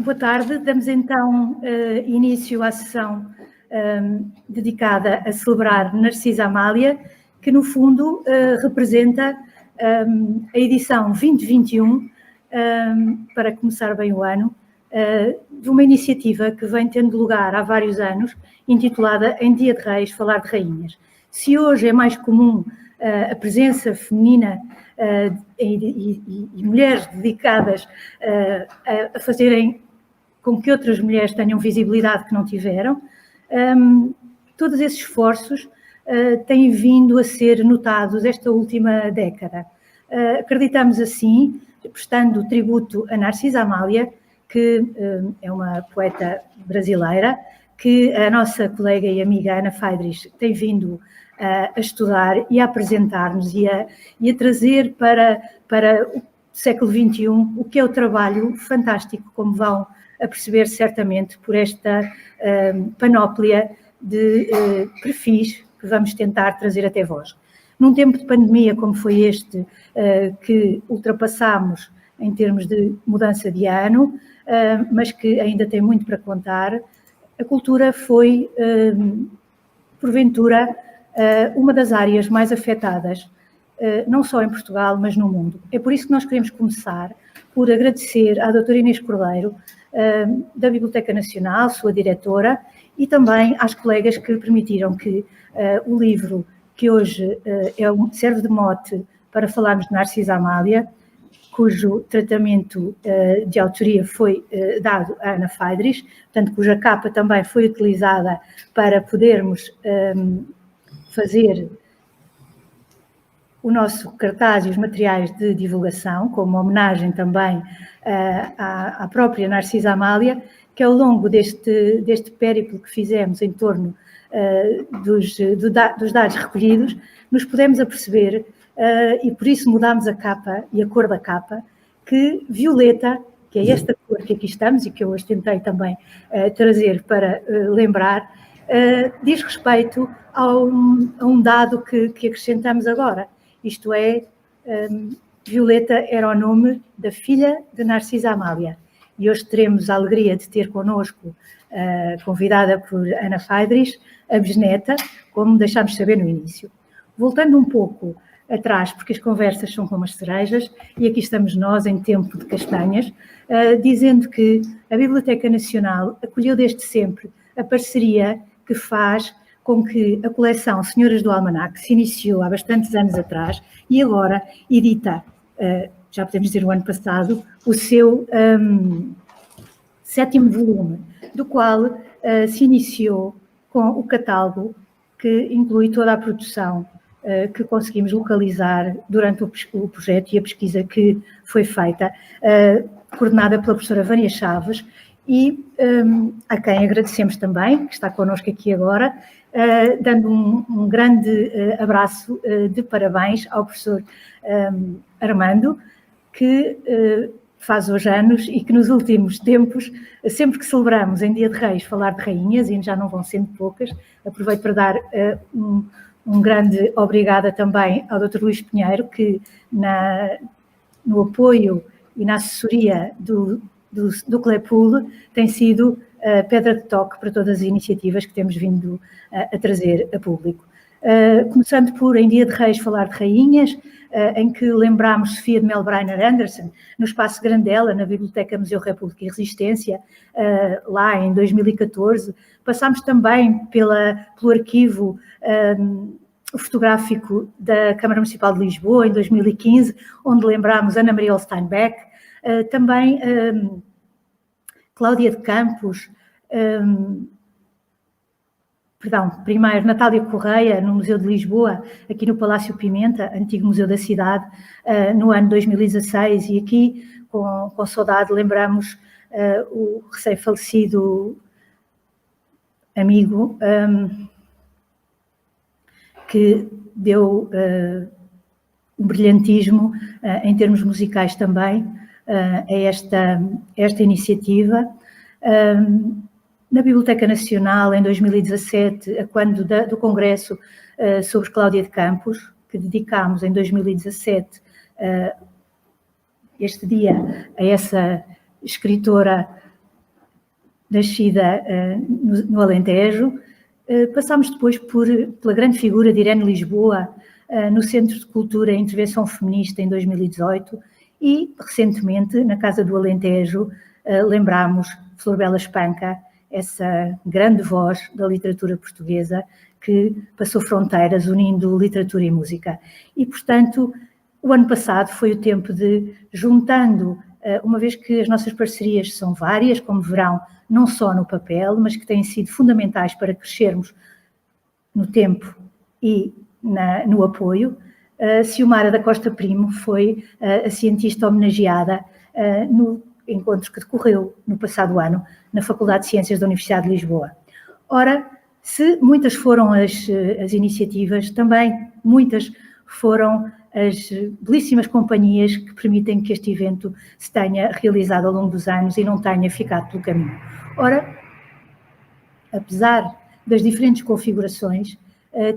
Boa tarde. Damos então início à sessão dedicada a celebrar Narcisa Amália, que no fundo representa a edição 2021, para começar bem o ano, de uma iniciativa que vem tendo lugar há vários anos, intitulada Em Dia de Reis, Falar de Rainhas. Se hoje é mais comum a presença feminina e mulheres dedicadas a fazerem com que outras mulheres tenham visibilidade que não tiveram, todos esses esforços têm vindo a ser notados esta última década. Acreditamos assim, prestando tributo a Narcisa Amália, que é uma poeta brasileira, que a nossa colega e amiga Ana Faidrich tem vindo a estudar e a apresentar-nos e a trazer para o século XXI o que é o trabalho fantástico, como vão a perceber certamente por esta panóplia de perfis que vamos tentar trazer até vós. Num tempo de pandemia como foi este, que ultrapassámos em termos de mudança de ano, mas que ainda tem muito para contar, a cultura foi, porventura, uma das áreas mais afetadas, não só em Portugal, mas no mundo. É por isso que nós queremos começar por agradecer à doutora Inês Cordeiro, da Biblioteca Nacional, sua diretora, e também às colegas que permitiram que o livro, que hoje serve de mote para falarmos de Narcisa Amália, cujo tratamento de autoria foi dado a Ana Faidrich, portanto, cuja capa também foi utilizada para podermos fazer o nosso cartaz e os materiais de divulgação, como homenagem também à própria Narcisa Amália, que ao longo deste périplo que fizemos em torno dos dados recolhidos, nos pudemos aperceber, e por isso mudámos a capa e a cor da capa, que violeta, que é esta cor que aqui estamos e que eu hoje tentei também trazer para lembrar, diz respeito a um dado que acrescentamos agora. Isto é, Violeta era o nome da filha de Narcisa Amália. E hoje teremos a alegria de ter connosco, convidada por Ana Faidrich, a bisneta, como deixámos saber no início. Voltando um pouco atrás, porque as conversas são como as cerejas, e aqui estamos nós em tempo de castanhas, dizendo que a Biblioteca Nacional acolheu desde sempre a parceria que faz com que a coleção Senhoras do Almanaque se iniciou há bastantes anos atrás e agora edita, já podemos dizer o ano passado, o seu 7º volume, do qual se iniciou com o catálogo que inclui toda a produção que conseguimos localizar durante o projeto e a pesquisa que foi feita, coordenada pela professora Vânia Chaves, e a quem agradecemos também, que está connosco aqui agora, dando um grande abraço de parabéns ao professor Armando, que faz hoje anos e que nos últimos tempos, sempre que celebramos em Dia de Reis falar de rainhas, e já não vão sendo poucas, aproveito para dar um grande obrigada também ao Dr. Luís Pinheiro, que no apoio e na assessoria do Clepul tem sido pedra de toque para todas as iniciativas que temos vindo a trazer a público. Começando por, em Dia de Reis, falar de rainhas, em que lembramos Sofia de Melbreiner Anderson, no Espaço Grandela, na Biblioteca Museu República e Resistência, lá em 2014. Passámos também pelo arquivo fotográfico da Câmara Municipal de Lisboa, em 2015, onde lembramos Ana Maria Olsteinbeck, também Cláudia de Campos, primeiro Natália Correia, no Museu de Lisboa, aqui no Palácio Pimenta, antigo Museu da Cidade, no ano 2016, e aqui, com saudade, lembramos o recém-falecido amigo que deu um brilhantismo em termos musicais também a esta iniciativa. Na Biblioteca Nacional, em 2017, quando do Congresso sobre Cláudia de Campos, que dedicámos em 2017 este dia a essa escritora nascida no Alentejo. Passámos depois pela grande figura de Irene Lisboa, no Centro de Cultura e Intervenção Feminista em 2018 e, recentemente, na Casa do Alentejo, lembramos Flor Bela Espanca, essa grande voz da literatura portuguesa que passou fronteiras unindo literatura e música. E, portanto, o ano passado foi o tempo de, juntando, uma vez que as nossas parcerias são várias, como verão, não só no papel, mas que têm sido fundamentais para crescermos no tempo e no apoio. Ciomara da Costa Primo foi a cientista homenageada no encontro que decorreu no passado ano na Faculdade de Ciências da Universidade de Lisboa. Ora, se muitas foram as iniciativas, também muitas foram as belíssimas companhias que permitem que este evento se tenha realizado ao longo dos anos e não tenha ficado pelo caminho. Ora, apesar das diferentes configurações,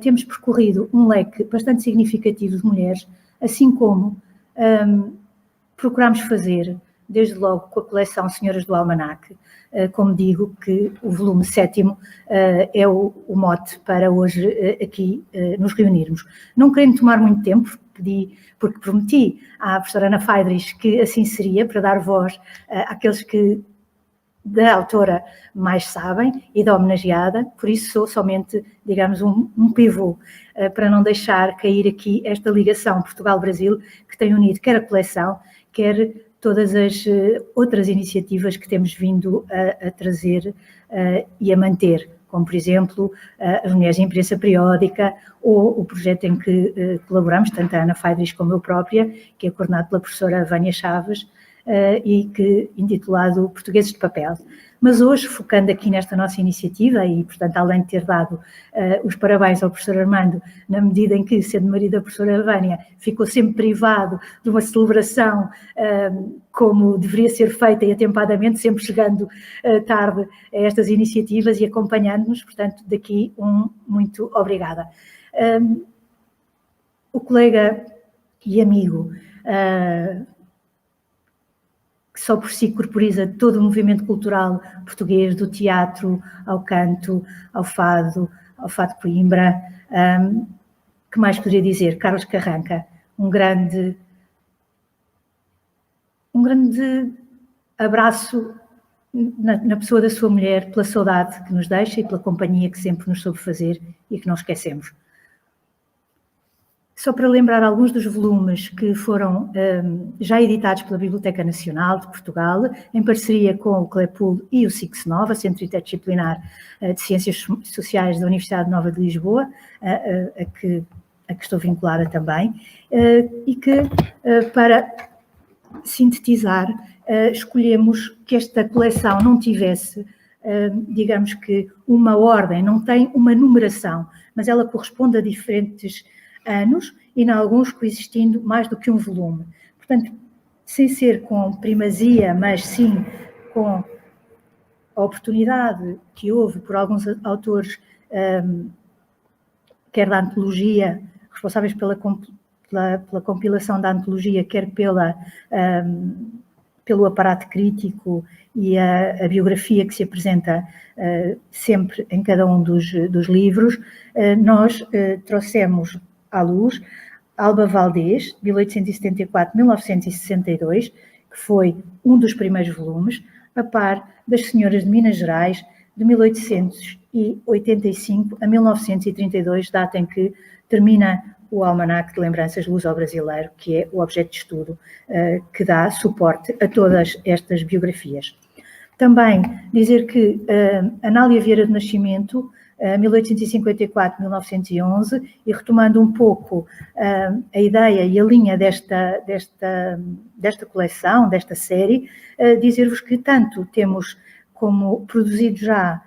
temos percorrido um leque bastante significativo de mulheres, assim como procuramos fazer, desde logo com a coleção Senhoras do Almanaque, como digo, que o volume 7º é o mote para hoje aqui nos reunirmos. Não querendo tomar muito tempo, porque prometi à professora Ana Faidrich que assim seria, para dar voz àqueles que da autora mais sabem e da homenageada, por isso sou somente, digamos, um pivô, para não deixar cair aqui esta ligação Portugal-Brasil que tem unido quer a coleção, quer todas as outras iniciativas que temos vindo a trazer e a manter, como, por exemplo, as Mulheres em Imprensa Periódica ou o projeto em que colaboramos, tanto a Ana Faidrich como eu própria, que é coordenado pela professora Vânia Chaves, e que intitulado Portugueses de Papel. Mas hoje, focando aqui nesta nossa iniciativa e, portanto, além de ter dado os parabéns ao professor Armando, na medida em que, sendo marido da professora Vânia, ficou sempre privado de uma celebração como deveria ser feita e atempadamente, sempre chegando tarde a estas iniciativas e acompanhando-nos, portanto, daqui muito obrigada. O colega e amigo que só por si corporiza todo o movimento cultural português, do teatro ao canto, ao fado de Coimbra. Que mais poderia dizer? Carlos Carranca, um grande abraço na pessoa da sua mulher, pela saudade que nos deixa e pela companhia que sempre nos soube fazer e que não esquecemos. Só para lembrar alguns dos volumes que foram já editados pela Biblioteca Nacional de Portugal, em parceria com o CLEPUL e o CICS-Nova, Centro Interdisciplinar de Ciências Sociais da Universidade Nova de Lisboa, a que estou vinculada também, e que, para sintetizar, escolhemos que esta coleção não tivesse, digamos que, uma ordem, não tem uma numeração, mas ela corresponde a diferentes anos e, em alguns, coexistindo mais do que um volume. Portanto, sem ser com primazia, mas sim com a oportunidade que houve por alguns autores, quer da antologia, responsáveis pela compilação da antologia, quer pelo aparato crítico e a biografia que se apresenta sempre em cada um dos livros, nós trouxemos à luz Alba Valdés, 1874-1962, que foi um dos primeiros volumes, a par das Senhoras de Minas Gerais, de 1885 a 1932, data em que termina o Almanaque de Lembranças Luso-Brasileiro, que é o objeto de estudo que dá suporte a todas estas biografias. Também dizer que Anália Vieira do Nascimento, 1854-1911, e retomando um pouco a ideia e a linha desta coleção, desta série, dizer-vos que tanto temos como produzido já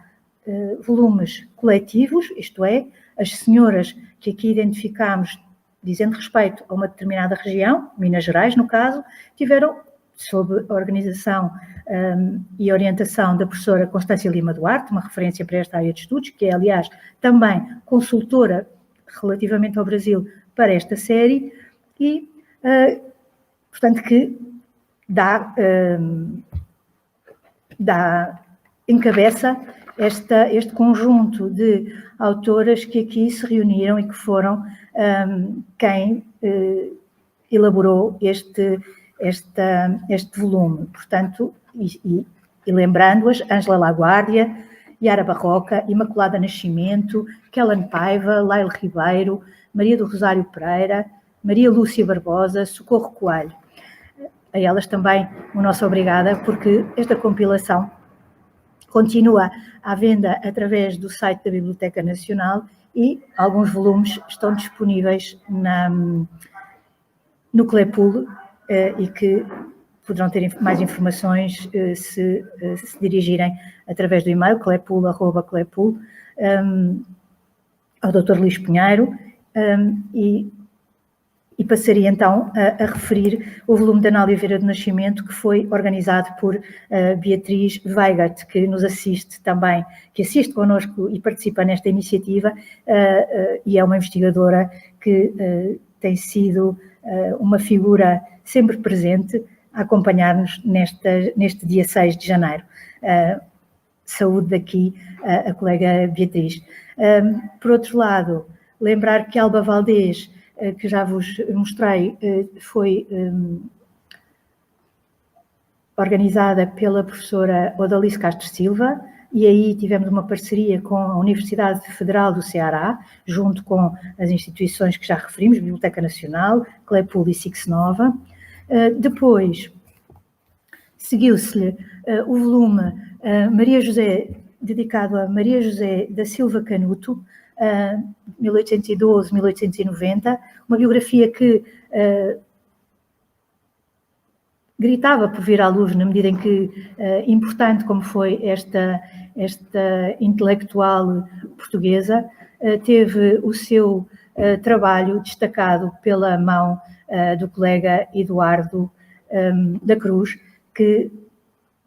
volumes coletivos, isto é, as senhoras que aqui identificamos, dizendo respeito a uma determinada região, Minas Gerais no caso, tiveram, sob a organização e orientação da professora Constância Lima Duarte, uma referência para esta área de estudos, que é, aliás, também consultora relativamente ao Brasil para esta série, e, portanto, que dá encabeça este conjunto de autoras que aqui se reuniram e que foram quem elaborou este volume. Portanto, e lembrando-as, Ângela Laguardia, Yara Barroca, Imaculada Nascimento, Kellen Paiva, Laila Ribeiro, Maria do Rosário Pereira, Maria Lúcia Barbosa, Socorro Coelho. A elas também o nosso obrigada, porque esta compilação continua à venda através do site da Biblioteca Nacional e alguns volumes estão disponíveis no Claypool e que poderão ter mais informações se dirigirem através do e-mail claypool@claypool ao Dr. Luís Pinheiro e passaria então a referir o volume de Ana Oliveira do Nascimento, que foi organizado por Beatriz Weigert, que nos assiste também, que assiste connosco e participa nesta iniciativa e é uma investigadora que tem sido uma figura sempre presente a acompanhar-nos neste dia 6 de janeiro. Saúde daqui a colega Beatriz. Por outro lado, lembrar que Alba Valdés, que já vos mostrei, foi organizada pela professora Odalice Castro Silva, e aí tivemos uma parceria com a Universidade Federal do Ceará, junto com as instituições que já referimos, Biblioteca Nacional, Claypool e Six Nova. Depois, seguiu-se-lhe o volume Maria José, dedicado a Maria José da Silva Canuto, 1812-1890, uma biografia que gritava por vir à luz na medida em que, importante como foi esta intelectual portuguesa, teve o seu trabalho destacado pela mão do colega Eduardo da Cruz, que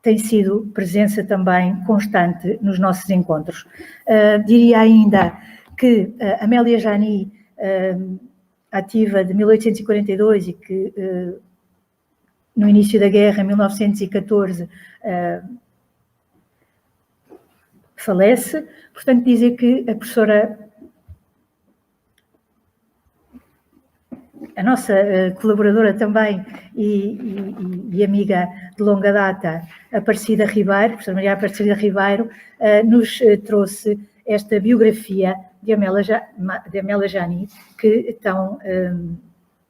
tem sido presença também constante nos nossos encontros. Diria ainda que Amélia Jani, ativa de 1842 e que no início da guerra, em 1914, falece. Portanto, dizer que a professora, a nossa colaboradora também e amiga de longa data, Aparecida Ribeiro, professora Maria Aparecida Ribeiro, nos trouxe esta biografia de Amélia Jani, que tão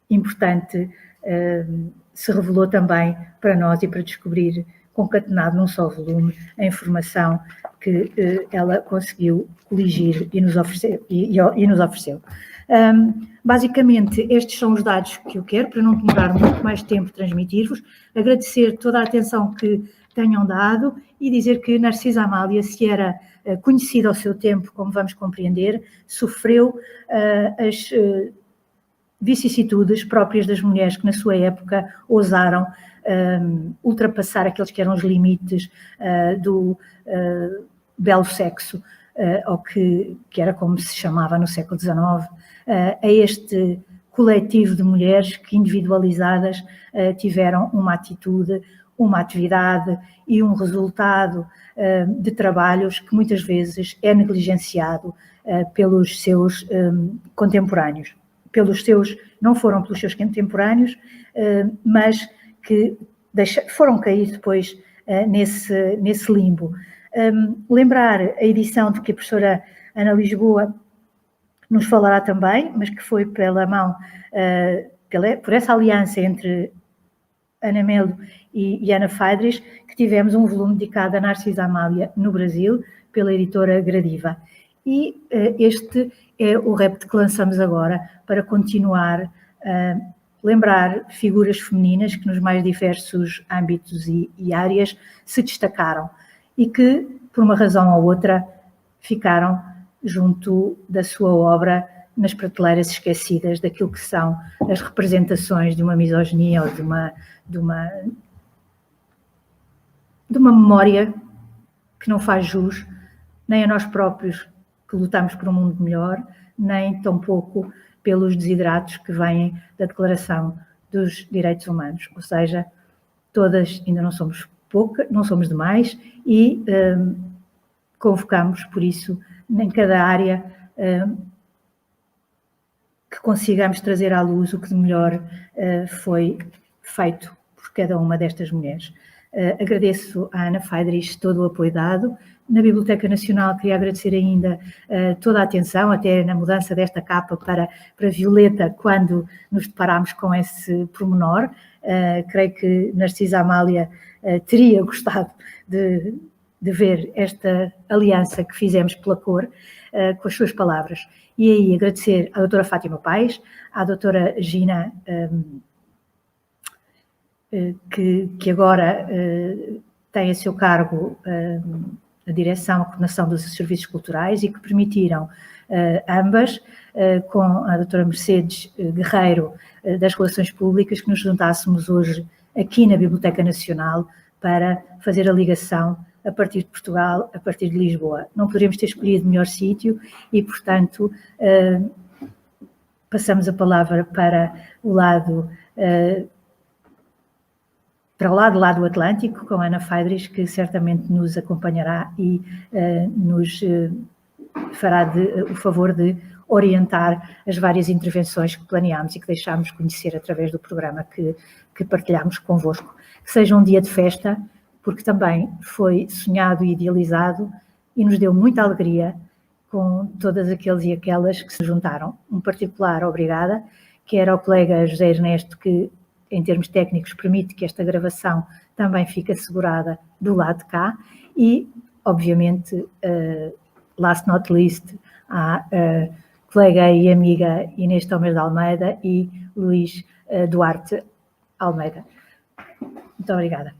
importante se revelou também para nós e para descobrir, concatenado num só volume, a informação que ela conseguiu coligir e nos ofereceu. Basicamente, estes são os dados que eu quero, para não demorar muito mais tempo transmitir-vos. Agradecer toda a atenção que tenham dado e dizer que Narcisa Amália, se era conhecida ao seu tempo, como vamos compreender, sofreu as vicissitudes próprias das mulheres que na sua época ousaram ultrapassar aqueles que eram os limites do belo sexo, ou que era como se chamava no século XIX, a este coletivo de mulheres que individualizadas tiveram uma atitude, uma atividade e um resultado de trabalhos que muitas vezes é negligenciado pelos seus contemporâneos. Não foram pelos seus contemporâneos, mas que foram cair depois nesse limbo. Lembrar a edição de que a professora Ana Lisboa nos falará também, mas que foi pela mão, por essa aliança entre Ana Melo e Ana Faidres, que tivemos um volume dedicado a Narcisa Amália no Brasil, pela editora Gradiva. E este é o repto que lançamos agora para continuar a lembrar figuras femininas que nos mais diversos âmbitos e áreas se destacaram e que, por uma razão ou outra, ficaram junto da sua obra nas prateleiras esquecidas daquilo que são as representações de uma misoginia ou de uma memória que não faz jus nem a nós próprios que lutamos por um mundo melhor, nem tampouco pelos desideratos que vêm da Declaração dos Direitos Humanos. Ou seja, todas ainda não somos pouca, não somos demais e convocamos, por isso, em cada área que consigamos trazer à luz o que de melhor foi feito por cada uma destas mulheres. Agradeço à Ana Faidrich todo o apoio dado. Na Biblioteca Nacional queria agradecer ainda toda a atenção, até na mudança desta capa para Violeta, quando nos deparámos com esse pormenor. Creio que Narcisa Amália teria gostado de ver esta aliança que fizemos pela cor, com as suas palavras. E aí agradecer à doutora Fátima Paes, à doutora Gina, que agora tem a seu cargo a direção, a coordenação dos serviços culturais e que permitiram ambas, com a doutora Mercedes Guerreiro das Relações Públicas, que nos juntássemos hoje aqui na Biblioteca Nacional para fazer a ligação a partir de Portugal, a partir de Lisboa. Não poderíamos ter escolhido melhor sítio e, portanto, passamos a palavra para o lado lá do Atlântico, com a Ana Faidrich, que certamente nos acompanhará e nos fará o favor de orientar as várias intervenções que planeámos e que deixámos conhecer através do programa que partilhámos convosco. Que seja um dia de festa, porque também foi sonhado e idealizado e nos deu muita alegria com todas aqueles e aquelas que se juntaram. Um particular obrigada, que era o colega José Ernesto, que em termos técnicos permite que esta gravação também fique assegurada do lado de cá e, obviamente, last not least, a colega e amiga Inês Thomas de Almeida e Luís Duarte Almeida. Muito obrigada.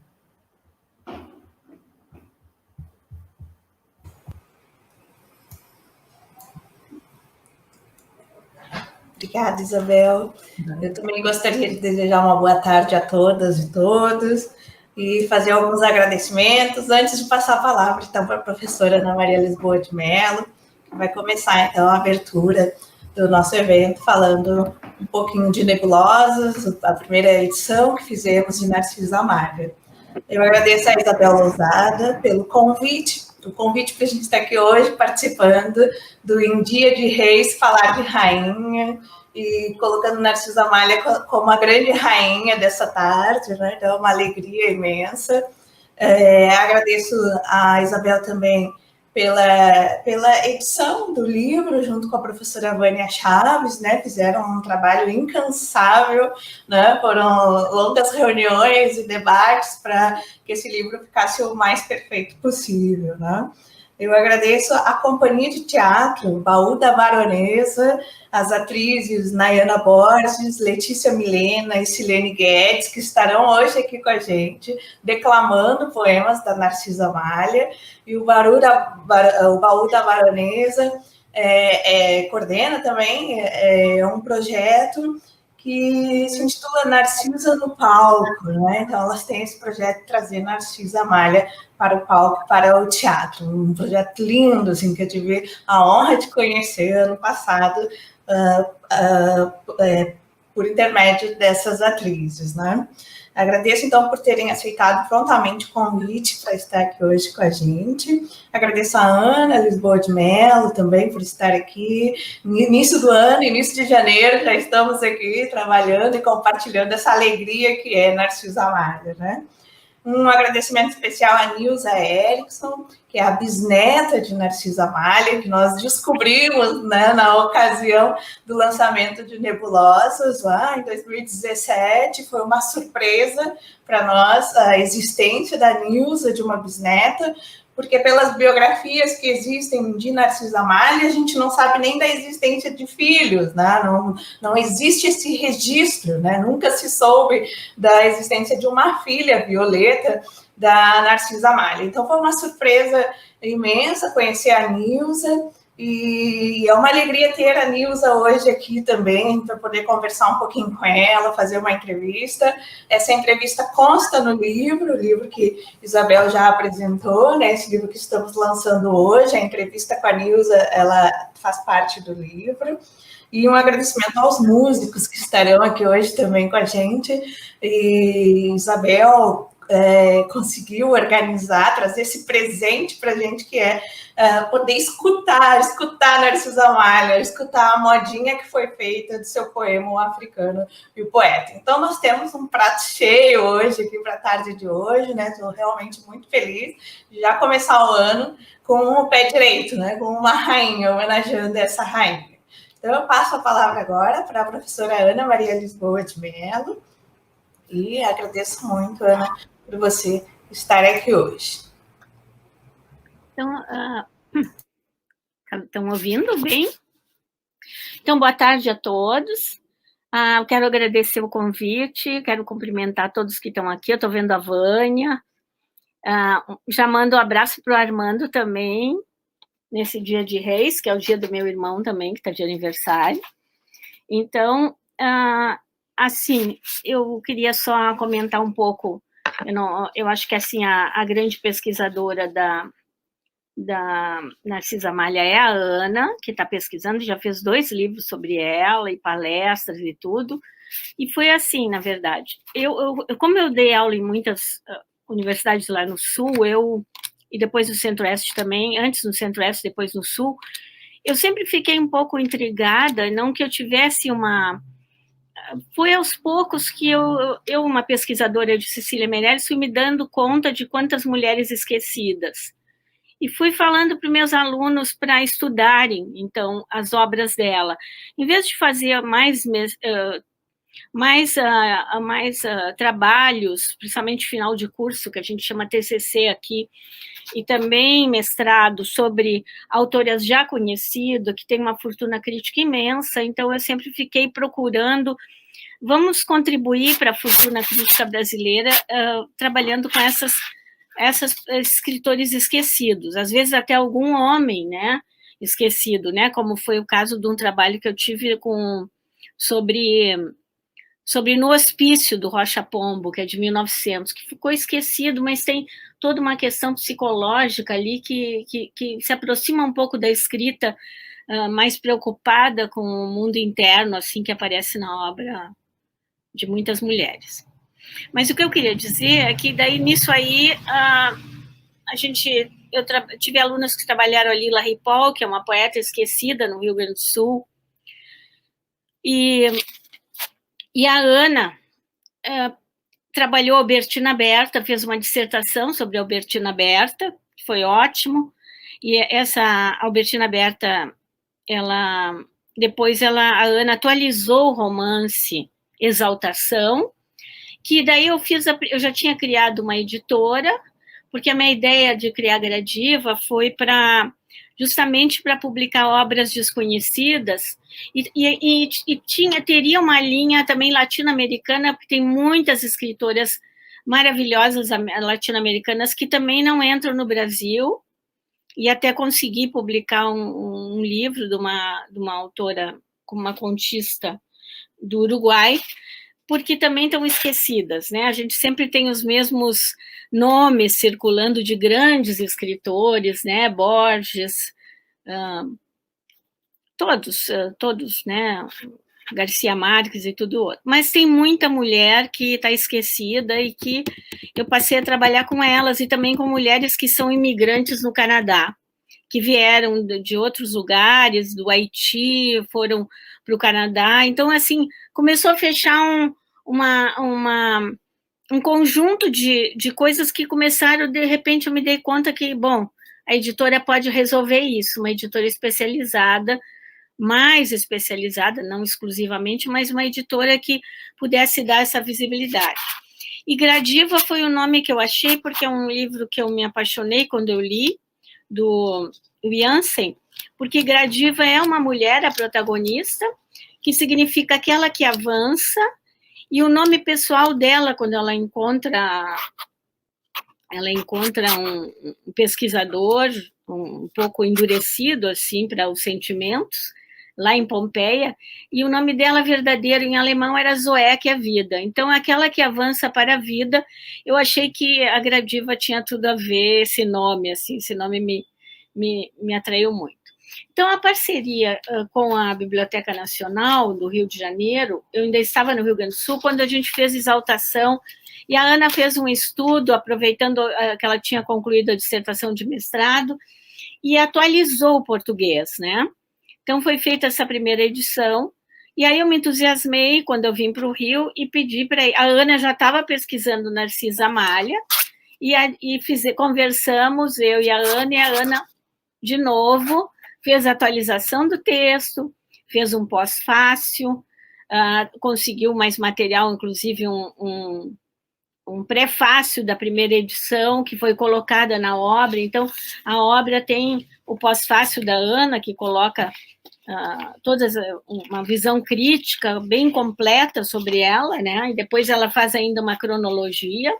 Obrigada, Isabel. Eu também gostaria de desejar uma boa tarde a todas e todos e fazer alguns agradecimentos antes de passar a palavra, então, para a professora Ana Maria Lisboa de Mello, que vai começar, então, a abertura do nosso evento, falando um pouquinho de Nebulosas, a primeira edição que fizemos de Narcisa Amália. Eu agradeço a Isabel Lousada pelo convite, o convite para a gente estar aqui hoje participando do Em Dia de Reis, falar de rainha e colocando Narcisa Amália como a grande rainha dessa tarde, né? Então, uma alegria imensa. Agradeço a Isabel também pela edição do livro, junto com a professora Vânia Chaves, né? Fizeram um trabalho incansável, né? Foram longas reuniões e debates para que esse livro ficasse o mais perfeito possível, né? Eu agradeço a companhia de teatro, Baú da Baronesa, as atrizes Nayana Borges, Letícia Milena e Silene Guedes, que estarão hoje aqui com a gente, declamando poemas da Narcisa Amália, e o Baú da Baronesa coordena também um projeto que se intitula Narcisa no Palco, né? Então, elas têm esse projeto de trazer Narcisa Amália para o palco, para o teatro. Um projeto lindo, assim, que eu tive a honra de conhecer ano passado por intermédio dessas atrizes, né? Agradeço, então, por terem aceitado prontamente o convite para estar aqui hoje com a gente. Agradeço a Ana Lisboa de Mello também por estar aqui. No início do ano, início de janeiro, já estamos aqui trabalhando e compartilhando essa alegria que é Narcisa Amália, né? Um agradecimento especial a Nilza Erickson, que é a bisneta de Narcisa Amália, que nós descobrimos, né, na ocasião do lançamento de Nebulosas, lá em 2017. Foi uma surpresa para nós a existência da Nilza, de uma bisneta, porque pelas biografias que existem de Narcisa Amália, a gente não sabe nem da existência de filhos, né? Não existe esse registro, né? Nunca se soube da existência de uma filha, Violeta, da Narcisa Amália. Então, foi uma surpresa imensa conhecer a Nilza, e é uma alegria ter a Nilza hoje aqui também, para poder conversar um pouquinho com ela, fazer uma entrevista. Essa entrevista consta no livro, o livro que Isabel já apresentou, né? Esse livro que estamos lançando hoje, a entrevista com a Nilza, ela faz parte do livro. E um agradecimento aos músicos que estarão aqui hoje também com a gente. E Isabel conseguiu organizar, trazer esse presente para a gente, que é poder escutar Narcisa Malha, escutar a modinha que foi feita do seu poema O Africano e o Poeta. Então, nós temos um prato cheio hoje, aqui para a tarde de hoje, né? Estou realmente muito feliz de já começar o ano com o pé direito, né? Com uma rainha, homenageando essa rainha. Então, eu passo a palavra agora para a professora Ana Maria Lisboa de Mello, e agradeço muito, Ana, por você estar aqui hoje. Então, estão ouvindo bem? Então, boa tarde a todos. Eu quero agradecer o convite, quero cumprimentar todos que estão aqui. Eu estou vendo a Vânia. Já mando um abraço para o Armando também, nesse dia de Reis, que é o dia do meu irmão também, que está de aniversário. Então, assim, eu queria só comentar um pouco. Eu acho que assim, a grande pesquisadora da Narcisa Malha é a Ana, que está pesquisando, já fez 2 livros sobre ela, e palestras e tudo, e foi assim, na verdade. Como eu dei aula em muitas universidades lá no Sul, e depois no Centro-Oeste também, antes no Centro-Oeste, depois no Sul, eu sempre fiquei um pouco intrigada, não que eu tivesse Foi aos poucos que eu, uma pesquisadora de Cecília Meirelles, fui me dando conta de quantas mulheres esquecidas. E fui falando para os meus alunos para estudarem, então, as obras dela. Em vez de fazer mais trabalhos, principalmente final de curso, que a gente chama TCC aqui, e também mestrado sobre autoras já conhecidas, que tem uma fortuna crítica imensa, então eu sempre fiquei procurando, vamos contribuir para a fortuna crítica brasileira, trabalhando com esses escritores esquecidos, às vezes até algum homem, né, esquecido, né, como foi o caso de um trabalho que eu tive sobre No Hospício, do Rocha Pombo, que é de 1900, que ficou esquecido, mas tem toda uma questão psicológica ali que se aproxima um pouco da escrita mais preocupada com o mundo interno, assim, que aparece na obra de muitas mulheres. Mas o que eu queria dizer é que daí, nisso aí, eu tive alunas que trabalharam ali, La Ripoll, que é uma poeta esquecida no Rio Grande do Sul, e a Ana trabalhou Albertina Berta, fez uma dissertação sobre Albertina Berta, que foi ótimo, e essa Albertina Berta, depois a Ana atualizou o romance Exaltação, que daí eu já tinha criado uma editora, porque a minha ideia de criar Gradiva foi justamente para publicar obras desconhecidas, e teria uma linha também latino-americana, porque tem muitas escritoras maravilhosas latino-americanas que também não entram no Brasil, e até consegui publicar um livro de uma autora, uma contista do Uruguai, porque também estão esquecidas, né? A gente sempre tem os mesmos nomes circulando de grandes escritores, né? Borges, todos, né? Garcia Marques e tudo outro. Mas tem muita mulher que está esquecida e que eu passei a trabalhar com elas, e também com mulheres que são imigrantes no Canadá, que vieram de outros lugares, do Haiti, foram para o Canadá. Então, assim, começou a fechar um conjunto de coisas que começaram, de repente eu me dei conta que, bom, a editora pode resolver isso, uma editora especializada, mais especializada, não exclusivamente, mas uma editora que pudesse dar essa visibilidade. E Gradiva foi o nome que eu achei, porque é um livro que eu me apaixonei quando eu li, do Jansen, porque Gradiva é uma mulher, a protagonista, que significa aquela que avança, e o nome pessoal dela, quando ela encontra um pesquisador um pouco endurecido assim para os sentimentos, lá em Pompeia, e o nome dela verdadeiro em alemão era Zoé, que é vida. Então, aquela que avança para a vida, eu achei que a Gradiva tinha tudo a ver, esse nome me atraiu muito. Então, a parceria com a Biblioteca Nacional do Rio de Janeiro, eu ainda estava no Rio Grande do Sul, quando a gente fez exaltação, e a Ana fez um estudo, aproveitando que ela tinha concluído a dissertação de mestrado, e atualizou o português, né? Então, foi feita essa primeira edição, e aí eu me entusiasmei quando eu vim para o Rio e pedi para... A Ana já estava pesquisando Narcisa Amália, conversamos, eu e a Ana, de novo, fez a atualização do texto, fez um pós-fácil, conseguiu mais material, inclusive um prefácio da primeira edição, que foi colocada na obra. Então, a obra tem o pós-fácio da Ana, que coloca uma visão crítica bem completa sobre ela, né? E depois ela faz ainda uma cronologia.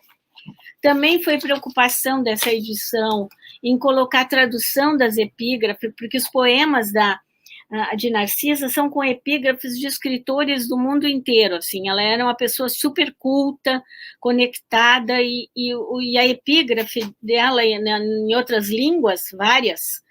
Também foi preocupação dessa edição em colocar a tradução das epígrafes, porque os poemas de Narcisa são com epígrafes de escritores do mundo inteiro, assim. Ela era uma pessoa super culta, conectada, e a epígrafe dela, em outras línguas, várias,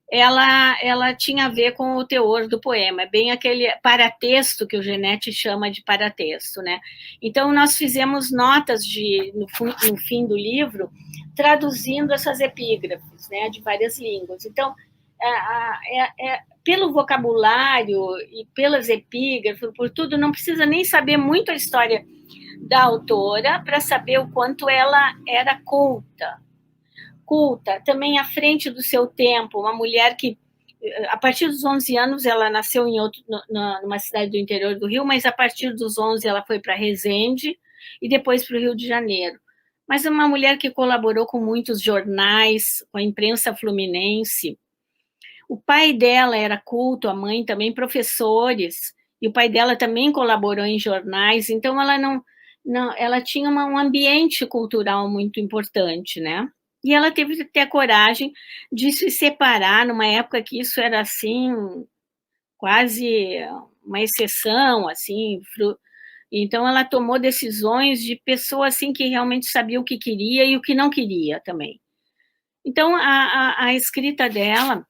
ela tinha a ver com o teor do poema, é bem aquele paratexto que o Genetti chama de paratexto, né? Então, nós fizemos notas no fim do livro, traduzindo essas epígrafes, né, de várias línguas. Então, pelo vocabulário e pelas epígrafes, por tudo, não precisa nem saber muito a história da autora para saber o quanto ela era culta, também à frente do seu tempo, uma mulher que, a partir dos 11 anos, ela nasceu numa cidade do interior do Rio, mas a partir dos 11 ela foi para Resende e depois para o Rio de Janeiro. Mas uma mulher que colaborou com muitos jornais, com a imprensa fluminense. O pai dela era culto, a mãe também, professores, e o pai dela também colaborou em jornais, então ela tinha um ambiente cultural muito importante, né? E ela teve que ter a coragem de se separar numa época que isso era, assim, quase uma exceção, assim. Então, ela tomou decisões de pessoa, assim, que realmente sabia o que queria e o que não queria também. Então, a escrita dela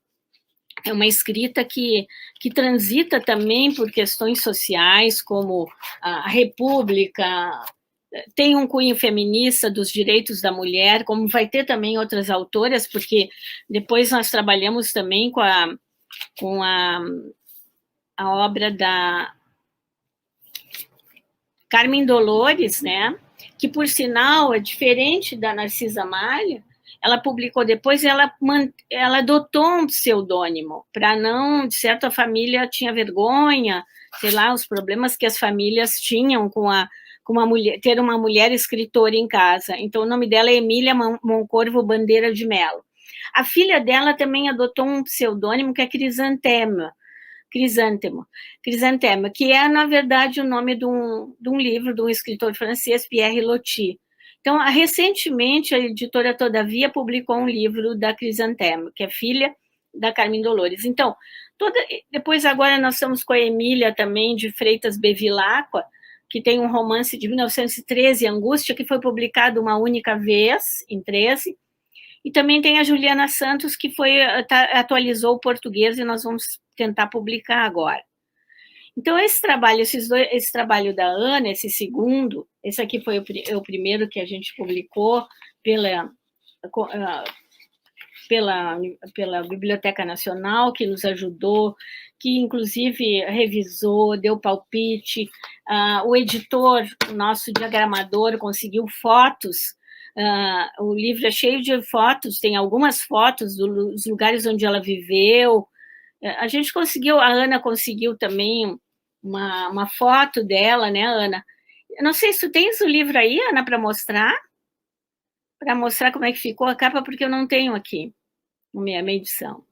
é uma escrita que transita também por questões sociais, como a República, tem um cunho feminista dos direitos da mulher, como vai ter também outras autoras, porque depois nós trabalhamos também com a obra da Carmen Dolores, né? Que, por sinal, é diferente da Narcisa Amália. Ela publicou depois e ela adotou um pseudônimo, para não, de certo, a família tinha vergonha, sei lá, os problemas que as famílias tinham com uma mulher, ter uma mulher escritora em casa. Então, o nome dela é Emília Moncorvo Bandeira de Mello. A filha dela também adotou um pseudônimo que é Crisantemo, que é, na verdade, o nome de um livro de um escritor francês, Pierre Loti. Então, recentemente, a editora Todavia publicou um livro da Crisantemo, que é filha da Carmen Dolores. Então, depois agora nós estamos com a Emília também, de Freitas Bevilacqua, que tem um romance de 1913, Angústia, que foi publicado uma única vez, em 13, e também tem a Juliana Santos, que atualizou o português, e nós vamos tentar publicar agora. Então, esse trabalho da Ana, esse segundo, esse aqui foi o primeiro que a gente publicou pela Biblioteca Nacional, que nos ajudou, que inclusive revisou, deu palpite. O editor, nosso diagramador, conseguiu fotos. O livro é cheio de fotos, tem algumas fotos dos lugares onde ela viveu. A gente conseguiu, a Ana conseguiu também uma foto dela, né, Ana? Eu não sei se tu tens o livro aí, Ana, para mostrar como é que ficou a capa, porque eu não tenho aqui a minha edição.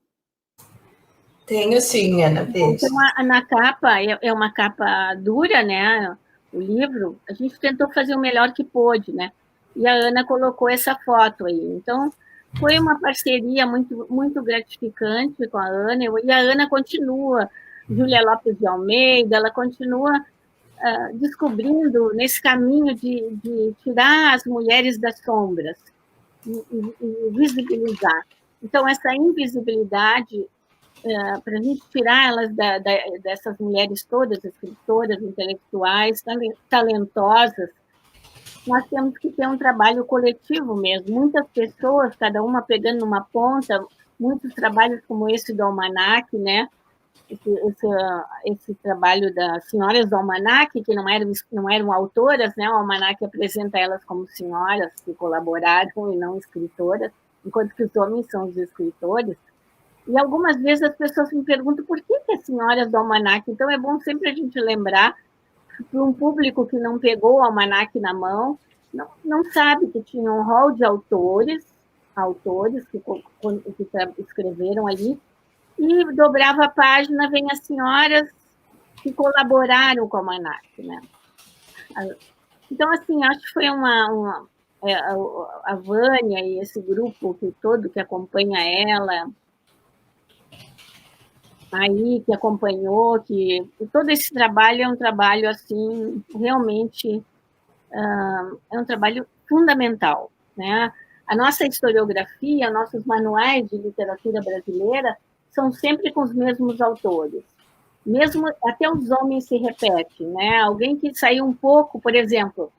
Tenho sim, Ana. Então, na capa, é uma capa dura, né? O livro, a gente tentou fazer o melhor que pôde, né? E a Ana colocou essa foto aí. Então, foi uma parceria muito, muito gratificante com a Ana, e a Ana continua, Júlia Lopes de Almeida, ela continua descobrindo nesse caminho de tirar as mulheres das sombras e visibilizar. Então, essa invisibilidade para a gente tirar elas dessas mulheres todas, escritoras, intelectuais, talentosas, nós temos que ter um trabalho coletivo mesmo. Muitas pessoas, cada uma pegando uma ponta, muitos trabalhos como esse do Almanac, né? Esse trabalho das senhoras do Almanac, que não eram autoras, né? O Almanac apresenta elas como senhoras que colaboraram e não escritoras, enquanto que os homens são os escritores. E algumas vezes as pessoas me perguntam por que as senhoras do Almanac. Então é bom sempre a gente lembrar, para um público que não pegou o Almanac na mão, não sabe que tinha um rol de autores que escreveram ali, e dobrava a página, vem as senhoras que colaboraram com o Almanac, né? Então, assim, acho que foi a Vânia e esse grupo todo que acompanha ela, aí, que acompanhou, que todo esse trabalho é um trabalho, assim, realmente é um trabalho fundamental, né? A nossa historiografia, nossos manuais de literatura brasileira são sempre com os mesmos autores. Mesmo até os homens se repetem, né? Alguém que saiu um pouco, por exemplo,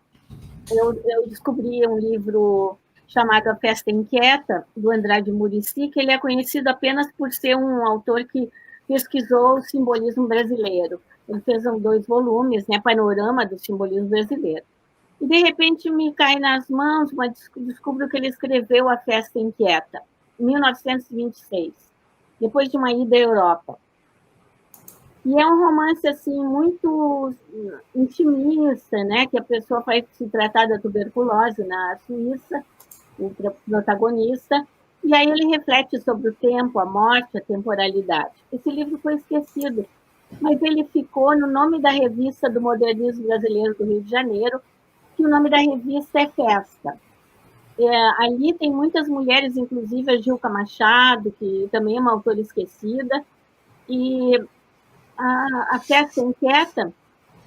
eu descobri um livro chamado A Festa Inquieta, do Andrade Muricy, que ele é conhecido apenas por ser um autor que pesquisou o simbolismo brasileiro. Ele fez 2 volumes, né? Panorama do simbolismo brasileiro. E, de repente, me cai nas mãos, descubro que ele escreveu A Festa Inquieta, em 1926, depois de uma ida à Europa. E é um romance, assim, muito intimista, né? Que a pessoa vai se tratar da tuberculose na Suíça, o protagonista, e aí ele reflete sobre o tempo, a morte, a temporalidade. Esse livro foi esquecido, mas ele ficou no nome da revista do modernismo brasileiro do Rio de Janeiro, que o nome da revista é Festa. Ali tem muitas mulheres, inclusive a Gilca Machado, que também é uma autora esquecida, e a Festa Inquieta,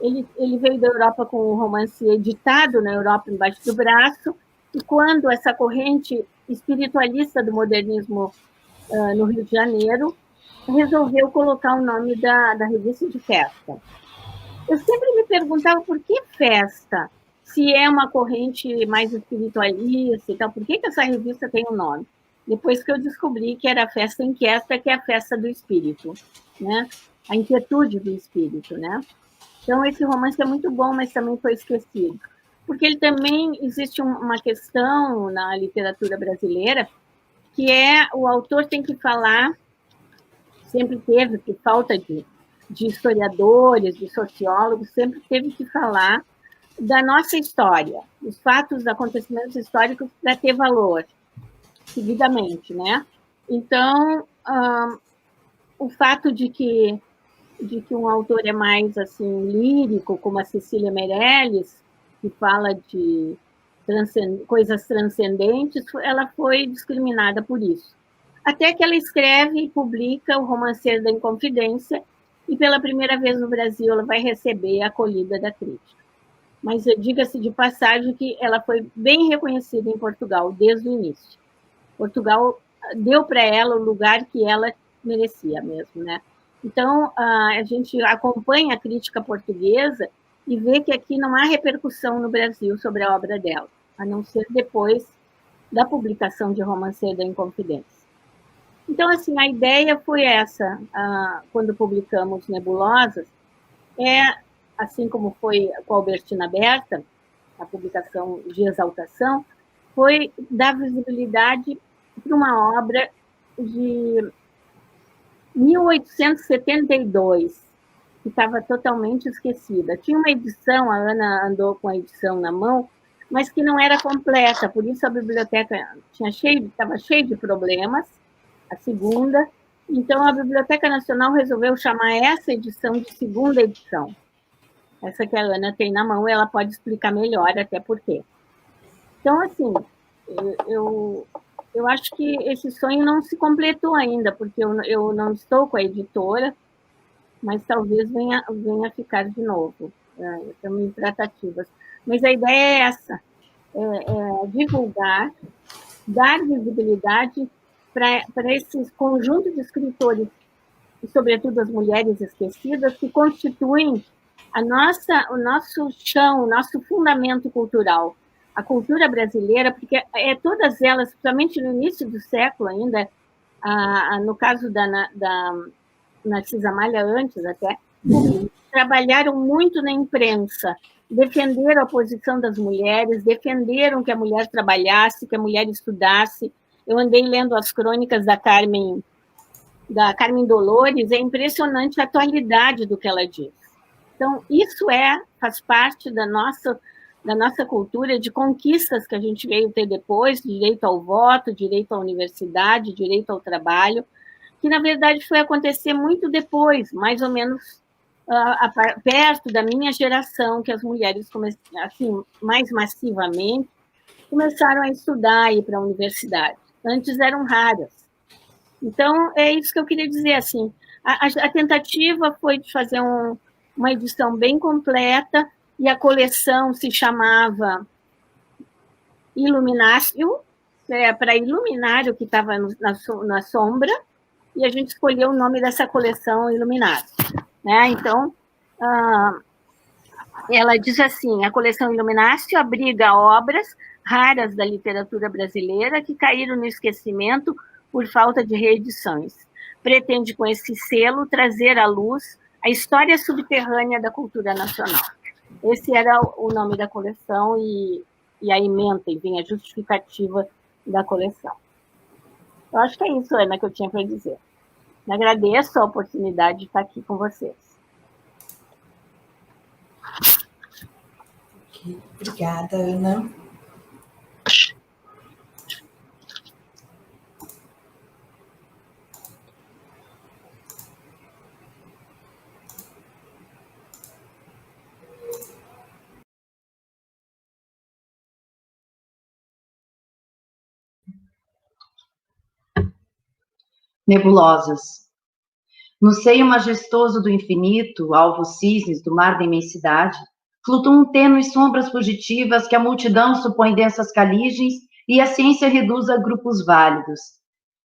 ele veio da Europa com o romance editado na Europa embaixo do braço, e quando essa corrente espiritualista do modernismo no Rio de Janeiro resolveu colocar o nome da revista de Festa. Eu sempre me perguntava por que Festa, se é uma corrente mais espiritualista e tal, por que essa revista tem um nome? Depois que eu descobri que era a Festa Inquieta, que é a festa do espírito, né? A inquietude do espírito, né? Então, esse romance é muito bom, mas também foi esquecido. Porque ele também, existe uma questão na literatura brasileira, que é o autor tem que falar, sempre teve, por falta de historiadores, de sociólogos, sempre teve que falar da nossa história, os fatos, acontecimentos históricos para ter valor, seguidamente, né? Então, o fato de que um autor é mais assim lírico, como a Cecília Meirelles, que fala de coisas transcendentes, ela foi discriminada por isso. Até que ela escreve e publica o Romanceiro da Inconfidência, e pela primeira vez no Brasil ela vai receber a acolhida da crítica. Mas diga-se de passagem que ela foi bem reconhecida em Portugal desde o início. Portugal deu para ela o lugar que ela merecia mesmo, né? Então, a gente acompanha a crítica portuguesa e vê que aqui não há repercussão no Brasil sobre a obra dela, a não ser depois da publicação de Romanceiro da Inconfidência. Então, assim, a ideia foi essa, quando publicamos Nebulosas, assim como foi com a Albertina Berta, a publicação de Exaltação, foi dar visibilidade para uma obra de 1872, que estava totalmente esquecida. Tinha uma edição, a Ana andou com a edição na mão, mas que não era completa, por isso a biblioteca estava cheia de problemas, a segunda. Então, a Biblioteca Nacional resolveu chamar essa edição de segunda edição. Essa que a Ana tem na mão, ela pode explicar melhor até por quê. Então, assim, eu acho que esse sonho não se completou ainda, porque eu não estou com a editora, mas talvez venha a ficar de novo. Estamos em tratativas. Mas a ideia é essa, divulgar, dar visibilidade para esse conjunto de escritores e, sobretudo, as mulheres esquecidas, que constituem o nosso chão, o nosso fundamento cultural. A cultura brasileira, porque todas elas, principalmente no início do século ainda, no caso da Narcisa Malha, antes até, trabalharam muito na imprensa, defenderam a posição das mulheres, defenderam que a mulher trabalhasse, que a mulher estudasse. Eu andei lendo as crônicas da Carmen Dolores, é impressionante a atualidade do que ela diz. Então, isso faz parte da nossa cultura de conquistas que a gente veio ter depois, direito ao voto, direito à universidade, direito ao trabalho, que, na verdade, foi acontecer muito depois, mais ou menos perto da minha geração, que as mulheres, assim, mais massivamente, começaram a estudar e ir para a universidade. Antes eram raras. Então, é isso que eu queria dizer, assim, a tentativa foi de fazer uma edição bem completa, e a coleção se chamava Iluminácio, para iluminar o que estava na sombra, e a gente escolheu o nome dessa coleção Iluminácio. Né? Então, ela diz assim, a coleção Iluminácio abriga obras raras da literatura brasileira que caíram no esquecimento por falta de reedições. Pretende, com esse selo, trazer à luz a história subterrânea da cultura nacional. Esse era o nome da coleção e a ementa, enfim, a justificativa da coleção. Eu acho que é isso, Ana, que eu tinha para dizer. Agradeço a oportunidade de estar aqui com vocês. Obrigada, Ana. Nebulosas. No seio majestoso do infinito, alvos cisnes do mar da imensidade, flutuam tênues sombras fugitivas que a multidão supõe densas caligens e a ciência reduz a grupos válidos.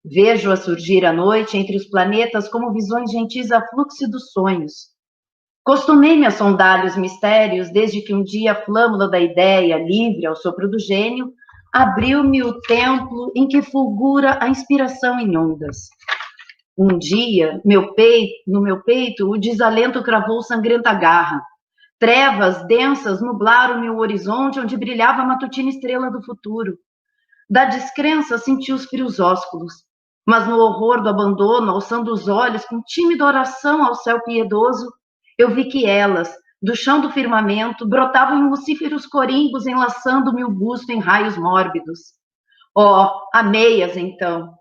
Vejo-a surgir à noite entre os planetas como visões gentis a fluxo dos sonhos. Costumei-me a sondar os mistérios desde que um dia a flâmula da ideia, livre ao sopro do gênio, abriu-me o templo em que fulgura a inspiração em ondas. Um dia, no meu peito, o desalento cravou sangrenta garra. Trevas densas nublaram-me o horizonte onde brilhava a matutina estrela do futuro. Da descrença senti os frios ósculos, mas no horror do abandono, alçando os olhos com tímida oração ao céu piedoso, eu vi que elas, do chão do firmamento, brotavam em lucíferos corimbos, enlaçando-me o busto em raios mórbidos. Amei-as então.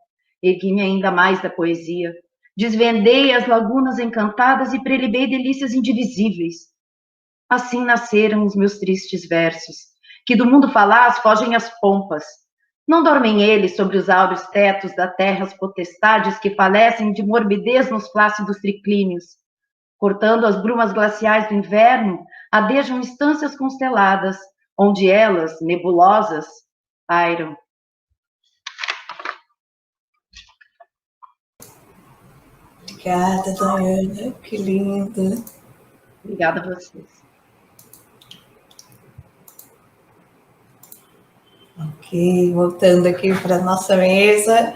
Ergui-me ainda mais da poesia. Desvendei as lagunas encantadas e prelibei delícias indivisíveis. Assim nasceram os meus tristes versos, que do mundo falaz fogem as pompas. Não dormem eles sobre os áureos tetos da terra as potestades que falecem de morbidez nos flácidos triclínios. Cortando as brumas glaciais do inverno, adejam instâncias consteladas, onde elas, nebulosas, pairam. Obrigada, Daiana, que linda. Obrigada a vocês. Ok, voltando aqui para a nossa mesa.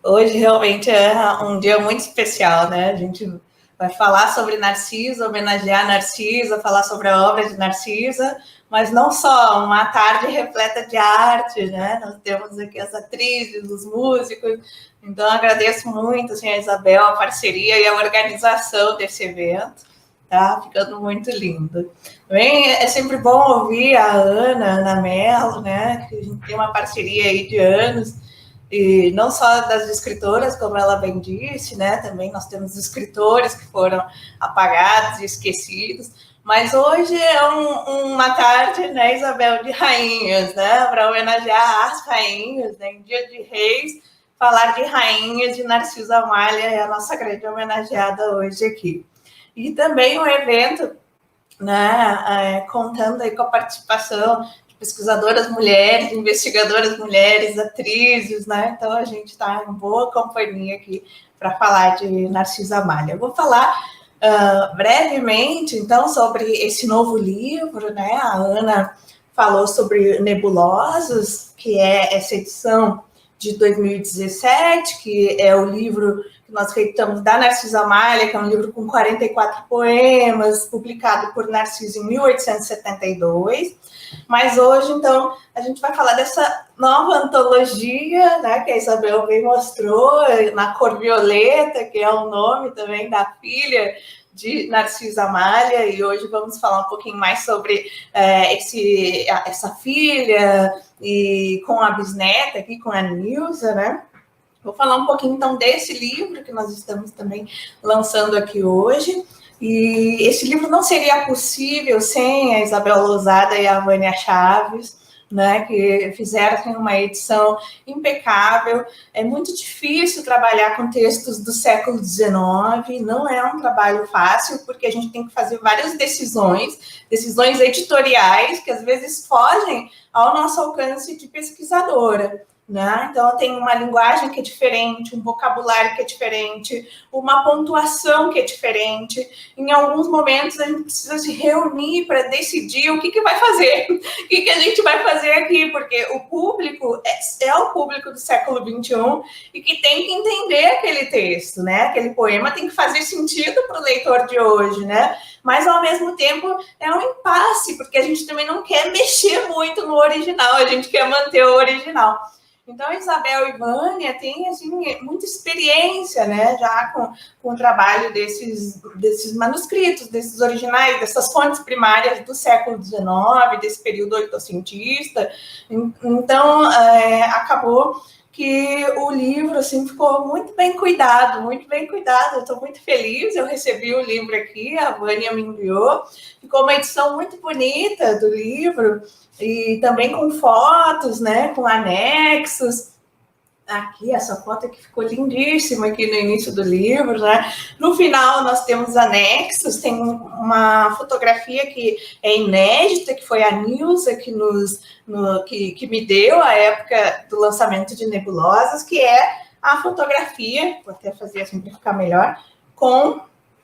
Hoje realmente é um dia muito especial, né? A gente vai falar sobre Narcisa, homenagear Narcisa, falar sobre a obra de Narcisa, mas não só, uma tarde repleta de arte, né? Nós temos aqui as atrizes, os músicos. Então, agradeço muito assim, a Isabel, a parceria e a organização desse evento. Tá ficando muito lindo. Também é sempre bom ouvir a Ana Mello, né? Que a gente tem uma parceria aí de anos, e não só das escritoras, como ela bem disse, né? Também nós temos escritores que foram apagados e esquecidos. Mas hoje é uma tarde, né, Isabel, de rainhas, né? Para homenagear as rainhas, né? Em Dia de Reis, falar de rainhas, de Narcisa Malha é a nossa grande homenageada hoje aqui. E também um evento, né, contando aí com a participação de pesquisadoras mulheres, investigadoras mulheres, atrizes, né? Então a gente está em boa companhia aqui para falar de Narcisa Amália. Eu vou falar brevemente, então, sobre esse novo livro, né? A Ana falou sobre Nebulosos, que é essa edição de 2017, que é o livro que nós reeditamos da Narcisa Amália, que é um livro com 44 poemas, publicado por Narciso em 1872. Mas hoje, então, a gente vai falar dessa nova antologia, né, que a Isabel bem mostrou, na cor violeta, que é o nome também da filha de Narcisa Amália, e hoje vamos falar um pouquinho mais sobre essa filha, e com a bisneta aqui, com a Nilza, né? Vou falar um pouquinho, então, desse livro que nós estamos também lançando aqui hoje. E esse livro não seria possível sem a Isabel Lousada e a Vânia Chaves, né, que fizeram uma edição impecável. É muito difícil trabalhar com textos do século XIX, não é um trabalho fácil, porque a gente tem que fazer várias decisões editoriais, que às vezes fogem ao nosso alcance de pesquisadora. Né? Então, tem uma linguagem que é diferente, um vocabulário que é diferente, uma pontuação que é diferente. Em alguns momentos, a gente precisa se reunir para decidir o que vai fazer, o que a gente vai fazer aqui, porque o público é o público do século XXI e que tem que entender aquele texto, né? Aquele poema tem que fazer sentido para o leitor de hoje, né? Mas, ao mesmo tempo, é um impasse, porque a gente também não quer mexer muito no original, a gente quer manter o original. Então, Isabel e Vânia têm, assim, muita experiência, né, já com o trabalho desses manuscritos, desses originais, dessas fontes primárias do século XIX, desse período oitocentista. Então, acabou que o livro, assim, ficou muito bem cuidado, muito bem cuidado. Eu estou muito feliz, eu recebi o livro aqui, a Vânia me enviou. Ficou uma edição muito bonita do livro, e também com fotos, né, com anexos. Aqui, essa foto aqui ficou lindíssima aqui no início do livro, né? No final, nós temos anexos, tem uma fotografia que é inédita, que foi a Nilza que me deu a época do lançamento de Nebulosas, que é a fotografia, vou até fazer assim para ficar melhor,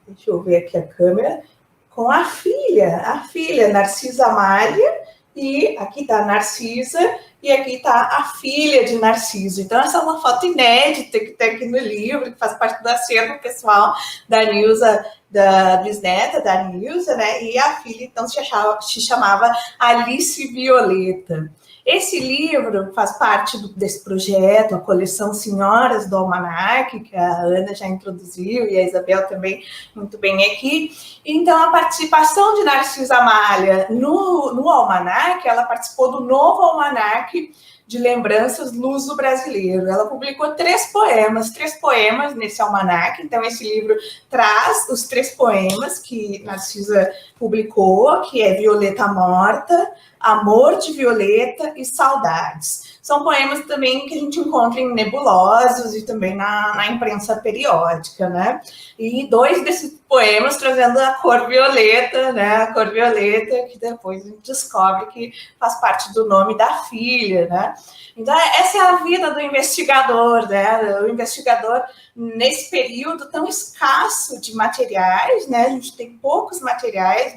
deixa eu ver aqui a câmera, com a filha Narcisa Amália, e aqui está a Narcisa, e aqui está a filha de Narciso. Então, essa é uma foto inédita que tem aqui no livro, que faz parte do acervo pessoal da Nilza, da bisneta da Nilza, né? E a filha, então, se chamava Alice Violeta. Esse livro faz parte desse projeto, a coleção Senhoras do Almanac, que a Ana já introduziu e a Isabel também muito bem aqui. Então, a participação de Narcisa Amália no Almanac, ela participou do novo Almanac de Lembranças Luso-Brasileiro. Ela publicou 3 poemas nesse almanac. Então, esse livro traz os 3 poemas que Narcisa publicou, que é Violeta Morta, Amor de Violeta e Saudades. São poemas também que a gente encontra em Nebulosos e também na imprensa periódica, né? E 2 desses poemas trazendo a cor violeta, né? A cor violeta, que depois a gente descobre que faz parte do nome da filha, né? Então, essa é a vida do investigador, né? O investigador, nesse período tão escasso de materiais, né? A gente tem poucos materiais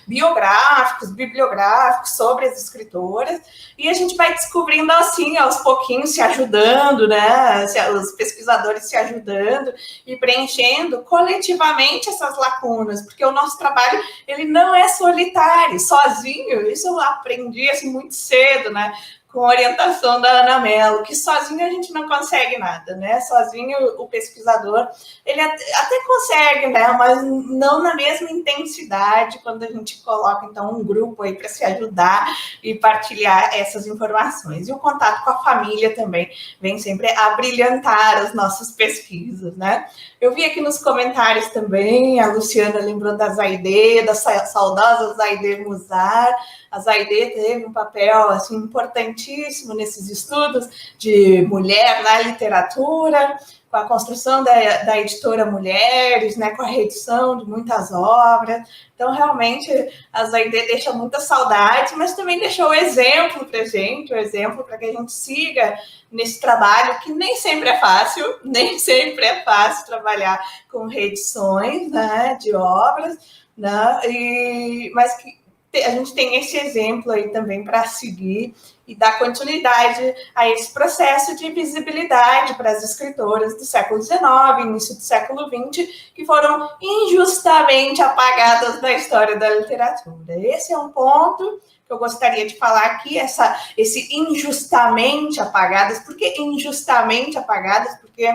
biográficos, bibliográficos sobre as escritoras, e a gente vai descobrindo assim, aos pouquinhos, se ajudando, né? Os pesquisadores se ajudando e preenchendo coletivamente essas lacunas, porque o nosso trabalho, ele não é solitário, sozinho. Isso eu aprendi assim muito cedo, né? Com a orientação da Ana Mello, que sozinho a gente não consegue nada, né? Sozinho o pesquisador, ele até consegue, né? Mas não na mesma intensidade quando a gente coloca, então, um grupo aí para se ajudar e partilhar essas informações. E o contato com a família também vem sempre a brilhantar as nossas pesquisas, né? Eu vi aqui nos comentários também, a Luciana lembrou da Zaide, da saudosa Zaide Musar. A Zaide teve um papel assim, importantíssimo nesses estudos de mulher na literatura. com a construção da editora Mulheres, né, com a reedição de muitas obras. Então, realmente, a Zaide deixa muita saudade, mas também deixou o exemplo para a gente, o exemplo para que a gente siga nesse trabalho, que nem sempre é fácil, trabalhar com reedições, né, de obras, né, mas que a gente tem esse exemplo aí também para seguir e dar continuidade a esse processo de visibilidade para as escritoras do século XIX, início do século XX, que foram injustamente apagadas da história da literatura. Esse é um ponto que eu gostaria de falar aqui, esse injustamente apagadas. Por que injustamente apagadas? Porque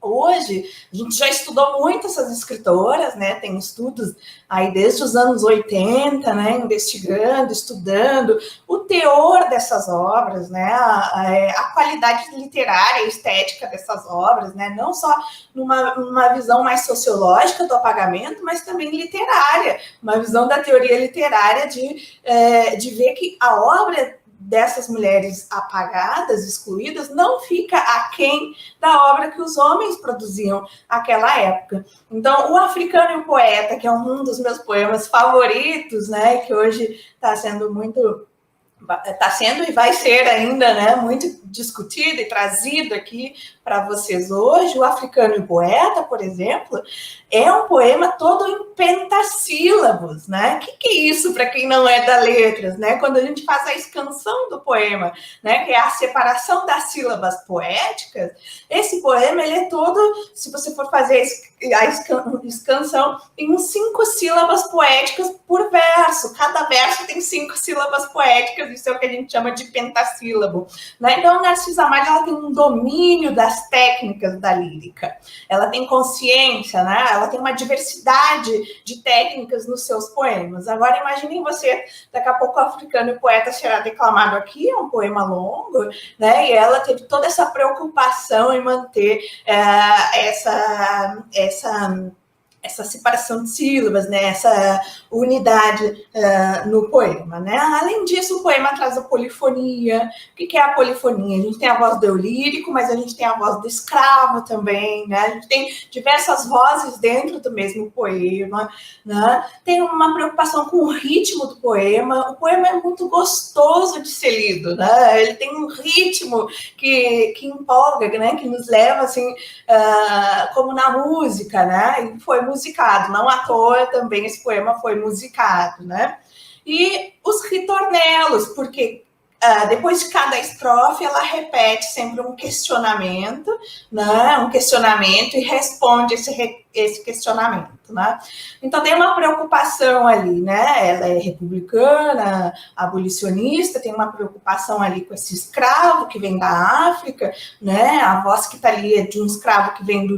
hoje, a gente já estudou muito essas escritoras, né? Tem estudos aí desde os anos 80, né? Investigando, estudando o teor dessas obras, né? A qualidade literária e estética dessas obras, né? Não só numa visão mais sociológica do apagamento, mas também literária, uma visão da teoria literária de ver que a obra dessas mulheres apagadas, excluídas, não fica aquém da obra que os homens produziam naquela época. Então, O Africano e o Poeta, que é um dos meus poemas favoritos, né, que hoje está sendo e vai ser ainda, né, muito discutido e trazido aqui para vocês hoje. O Africano e o Poeta, por exemplo, é um poema todo em pentassílabos, né? O que é isso para quem não é da letras, né? Quando a gente faz a escansão do poema, né, que é a separação das sílabas poéticas, esse poema, ele é todo, se você for fazer a escansão, tem uns 5 sílabas poéticas por verso. Cada verso tem 5 sílabas poéticas, isso é o que a gente chama de pentassílabo, né? Então, a Narcisa Amália, ela tem um domínio das técnicas da lírica. Ela tem consciência, né? Ela tem uma diversidade de técnicas nos seus poemas. Agora, imaginem você, daqui a pouco, O Africano e o Poeta será declamado aqui, é um poema longo, né? E ela teve toda essa preocupação em manter essa separação de sílabas, né? Essa unidade no poema, né? Além disso, o poema traz a polifonia. O que é a polifonia? A gente tem a voz do eu lírico, mas a gente tem a voz do escravo também, né? A gente tem diversas vozes dentro do mesmo poema, né? Tem uma preocupação com o ritmo do poema. O poema é muito gostoso de ser lido, né? Ele tem um ritmo que empolga, né? Que nos leva, assim, como na música, né? E foi musicado, não à toa também esse poema foi musicado, né? E os ritornelos, porque depois de cada estrofe ela repete sempre um questionamento, né? Um questionamento e responde esse questionamento, né? Então tem uma preocupação ali, né? Ela é republicana, abolicionista, tem uma preocupação ali com esse escravo que vem da África, né? A voz que está ali é de um escravo que vem do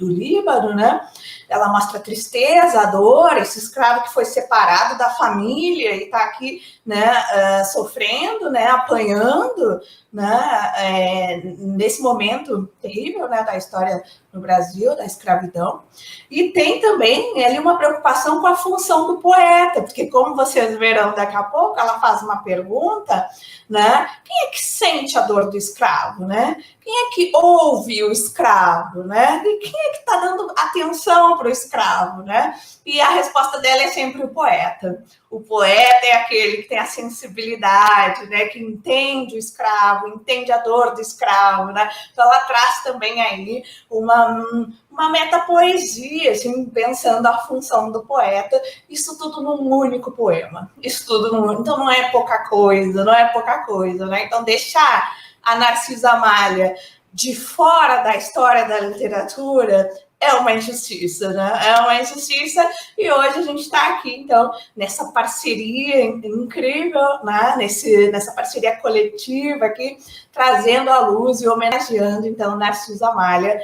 Líbano, né? Ela mostra a tristeza, a dor, esse escravo que foi separado da família e está aqui, né, sofrendo, né, apanhando, né, nesse momento terrível, né, da história no Brasil, da escravidão. E tem também ali uma preocupação com a função do poeta, porque, como vocês verão daqui a pouco, ela faz uma pergunta, né? Quem é que sente a dor do escravo, né? Quem é que ouve o escravo, né? E quem é que está dando atenção para o escravo, né? E a resposta dela é sempre o poeta. O poeta é aquele que tem a sensibilidade, né? Que entende o escravo, entende a dor do escravo, né? Então ela traz também aí uma metapoesia, assim, pensando a função do poeta, isso tudo num único poema. Então não é pouca coisa, né? Então deixar a Narcisa Amália de fora da história da literatura é uma injustiça, né? É uma injustiça, e hoje a gente está aqui, então, nessa parceria incrível, né? Nessa parceria coletiva aqui, trazendo à luz e homenageando, então, Narcisa Amália,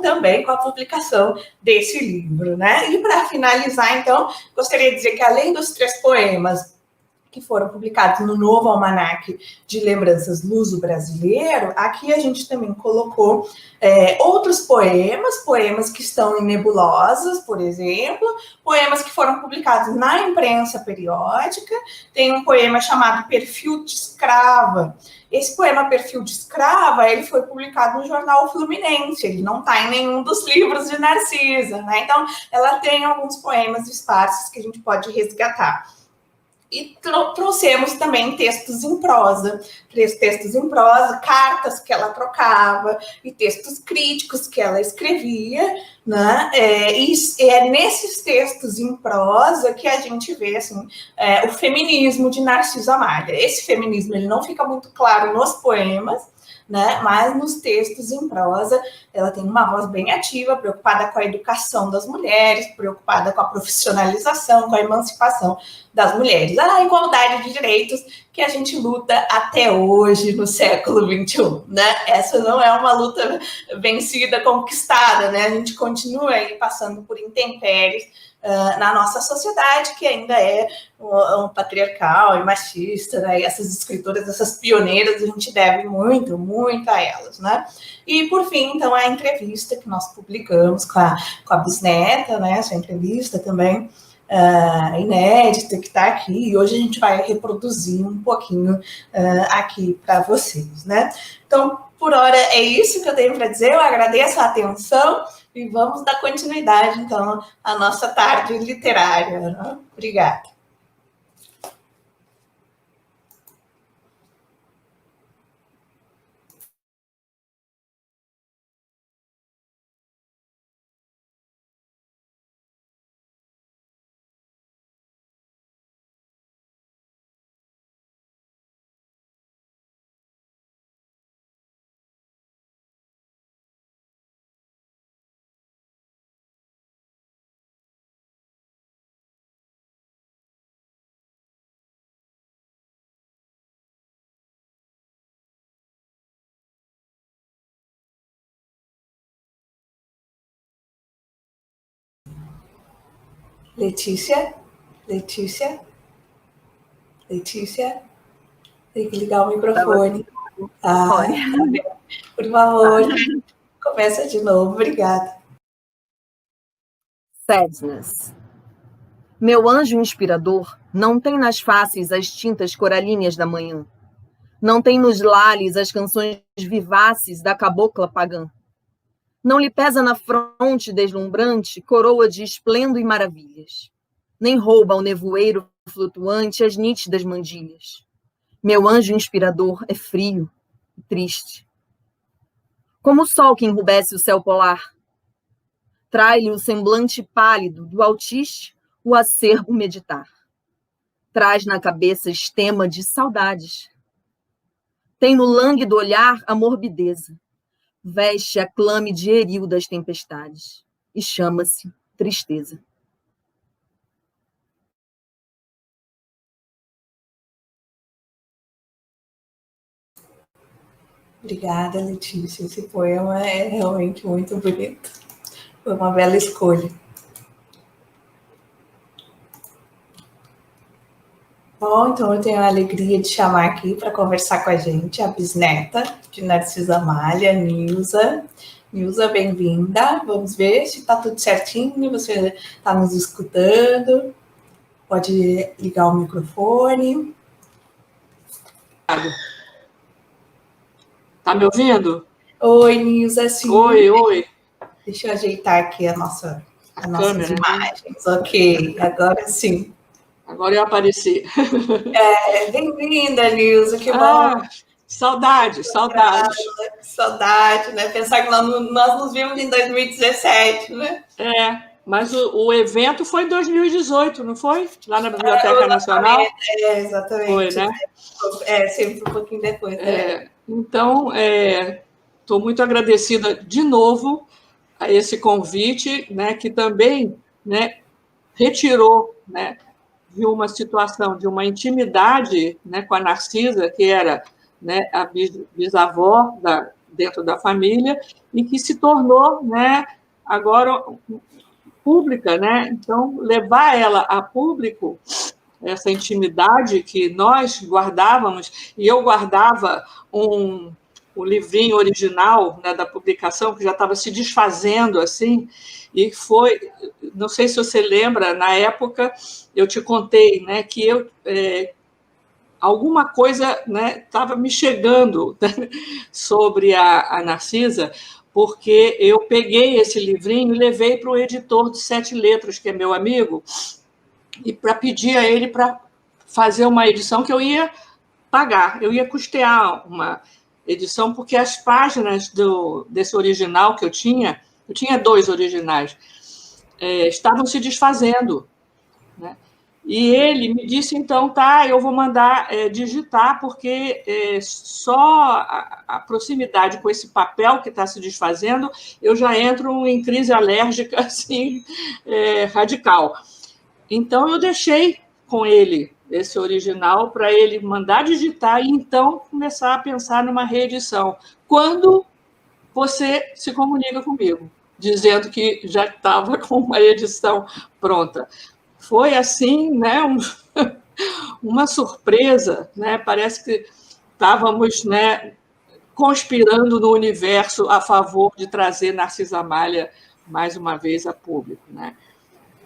também com a publicação desse livro, né? E para finalizar, então, gostaria de dizer que, além dos 3 poemas que foram publicados no novo Almanaque de Lembranças Luso-Brasileiro, aqui a gente também colocou outros poemas que estão em nebulosas, por exemplo, poemas que foram publicados na imprensa periódica. Tem um poema chamado Perfil de Escrava. Esse poema Perfil de Escrava, ele foi publicado no jornal Fluminense, ele não está em nenhum dos livros de Narcisa, né? Então, ela tem alguns poemas esparsos que a gente pode resgatar. E trouxemos também textos em prosa, cartas que ela trocava e textos críticos que ela escrevia, né? E é nesses textos em prosa que a gente vê assim, o feminismo de Narciso Amália. Esse feminismo ele não fica muito claro nos poemas, né? Mas nos textos em prosa, ela tem uma voz bem ativa, preocupada com a educação das mulheres, preocupada com a profissionalização, com a emancipação das mulheres, a igualdade de direitos que a gente luta até hoje no século XXI, né? Essa não é uma luta vencida, conquistada, né? A gente continua aí passando por intempéries na nossa sociedade, que ainda é um patriarcal e machista, né? E essas escritoras, essas pioneiras, a gente deve muito, muito a elas, né? E, por fim, então, a entrevista que nós publicamos com a bisneta, né? Essa entrevista também inédita que está aqui, e hoje a gente vai reproduzir um pouquinho aqui para vocês, né? Então, por hora, é isso que eu tenho para dizer, eu agradeço a atenção, e vamos dar continuidade, então, à nossa tarde literária. Né? Obrigada. Letícia? Tem que ligar o microfone. Por favor, começa de novo. Obrigada. Sadness. Meu anjo inspirador não tem nas faces as tintas coralíneas da manhã. Não tem nos lares as canções vivaces da cabocla pagã. Não lhe pesa na fronte deslumbrante coroa de esplendo e maravilhas. Nem rouba ao nevoeiro flutuante as nítidas mandilhas. Meu anjo inspirador é frio e triste. Como o sol que enrubesce o céu polar. Trai-lhe o semblante pálido do altiste o acerbo meditar. Traz na cabeça estema de saudades. Tem no lânguido olhar a morbideza. Veste a clame de eril das tempestades e chama-se tristeza. Obrigada, Letícia. Esse poema é realmente muito bonito. Foi uma bela escolha. Bom, então eu tenho a alegria de chamar aqui para conversar com a gente a bisneta de Narcisa Amália, Nilza. Nilza, bem-vinda. Vamos ver se está tudo certinho, você está nos escutando. Pode ligar o microfone. Tá me ouvindo? Oi, Nilza, sim. Oi. Deixa eu ajeitar aqui as nossas câmera, imagens. Ok, agora sim. Agora eu apareci. Bem-vinda, Nilza, que bom. Saudade, né? Pensar que nós nos vimos em 2017, né? Mas o evento foi em 2018, não foi? Lá na Biblioteca Nacional? Exatamente. Foi, né? Sempre um pouquinho depois. Então, estou muito agradecida de novo a esse convite, né, que também, né, retirou, né, de uma situação, de uma intimidade, né, com a Narcisa, que era, né, a bisavó dentro da família, e que se tornou, né, agora pública, né? Então, levar ela a público essa intimidade que nós guardávamos, e eu guardava o livrinho original, né, da publicação, que já estava se desfazendo, assim, e foi, não sei se você lembra, na época, eu te contei, né, que alguma coisa estava, né, me chegando, né, sobre a Narcisa, porque eu peguei esse livrinho e levei para o editor de 7 Letras, que é meu amigo, e para pedir a ele para fazer uma edição que eu ia pagar, eu ia custear uma edição, porque as páginas desse original que eu tinha 2 originais, estavam se desfazendo, né? E ele me disse, então, tá, eu vou mandar digitar, porque só a proximidade com esse papel que está se desfazendo, eu já entro em crise alérgica, assim, radical. Então, eu deixei com ele esse original para ele mandar digitar e, então, começar a pensar numa reedição. Quando você se comunica comigo, dizendo que já estava com uma edição pronta. Foi, assim, né, uma surpresa, né? Parece que estávamos, né, conspirando no universo a favor de trazer Narcisa Amália mais uma vez a público, né?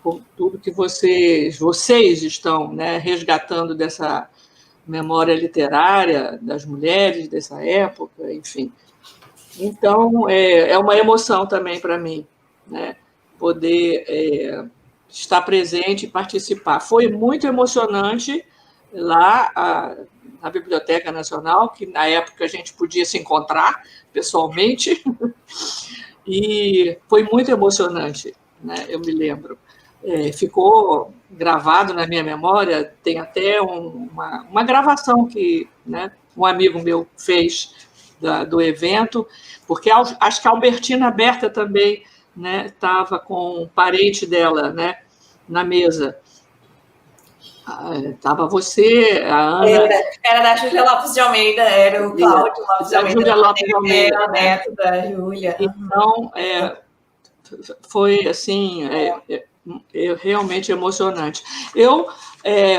Com tudo que vocês estão, né, resgatando dessa memória literária das mulheres dessa época, enfim. Então, é uma emoção também para mim, né, poder estar presente e participar. Foi muito emocionante lá na Biblioteca Nacional, que na época a gente podia se encontrar pessoalmente, e foi muito emocionante, né, eu me lembro. Ficou gravado na minha memória, tem até uma gravação que, né, um amigo meu fez do evento, porque acho que a Albertina Berta também, né, estava com um parente dela, né, na mesa. Estava você, a Ana... Era da Júlia Lopes de Almeida, era o Cláudio Lopes de Almeida. Júlia Lopes de Almeida. Era neto da Júlia. Então, foi, assim, realmente emocionante.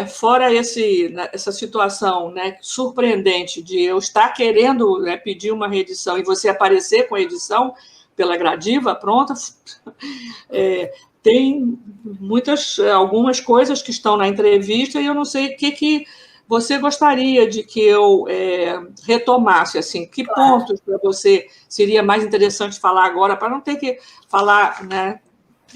Fora essa situação, né, surpreendente de eu estar querendo, né, pedir uma reedição e você aparecer com a edição pela Gradiva pronta, tem algumas coisas que estão na entrevista e eu não sei o que você gostaria de que eu retomasse, assim, que pontos para você seria mais interessante falar agora, para não ter que falar, né,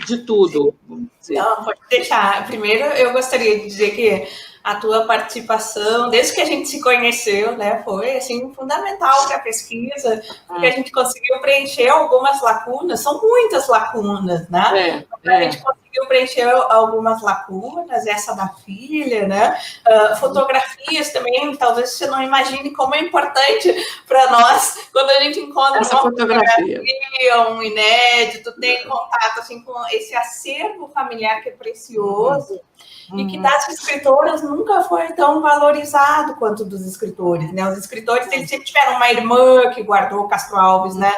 de tudo. Não, pode deixar. Primeiro, eu gostaria de dizer que a tua participação, desde que a gente se conheceu, né, foi assim, fundamental para a pesquisa, porque a gente conseguiu preencher algumas lacunas, são muitas lacunas, né? A gente conseguiu preencher algumas lacunas, essa da filha, né? Fotografias também, talvez você não imagine como é importante para nós quando a gente encontra essa uma fotografia, um inédito, tem contato assim, com esse acervo familiar que é precioso. E que das escritoras nunca foi tão valorizado quanto dos escritores, né? Os escritores, eles sempre tiveram uma irmã que guardou Castro Alves, né?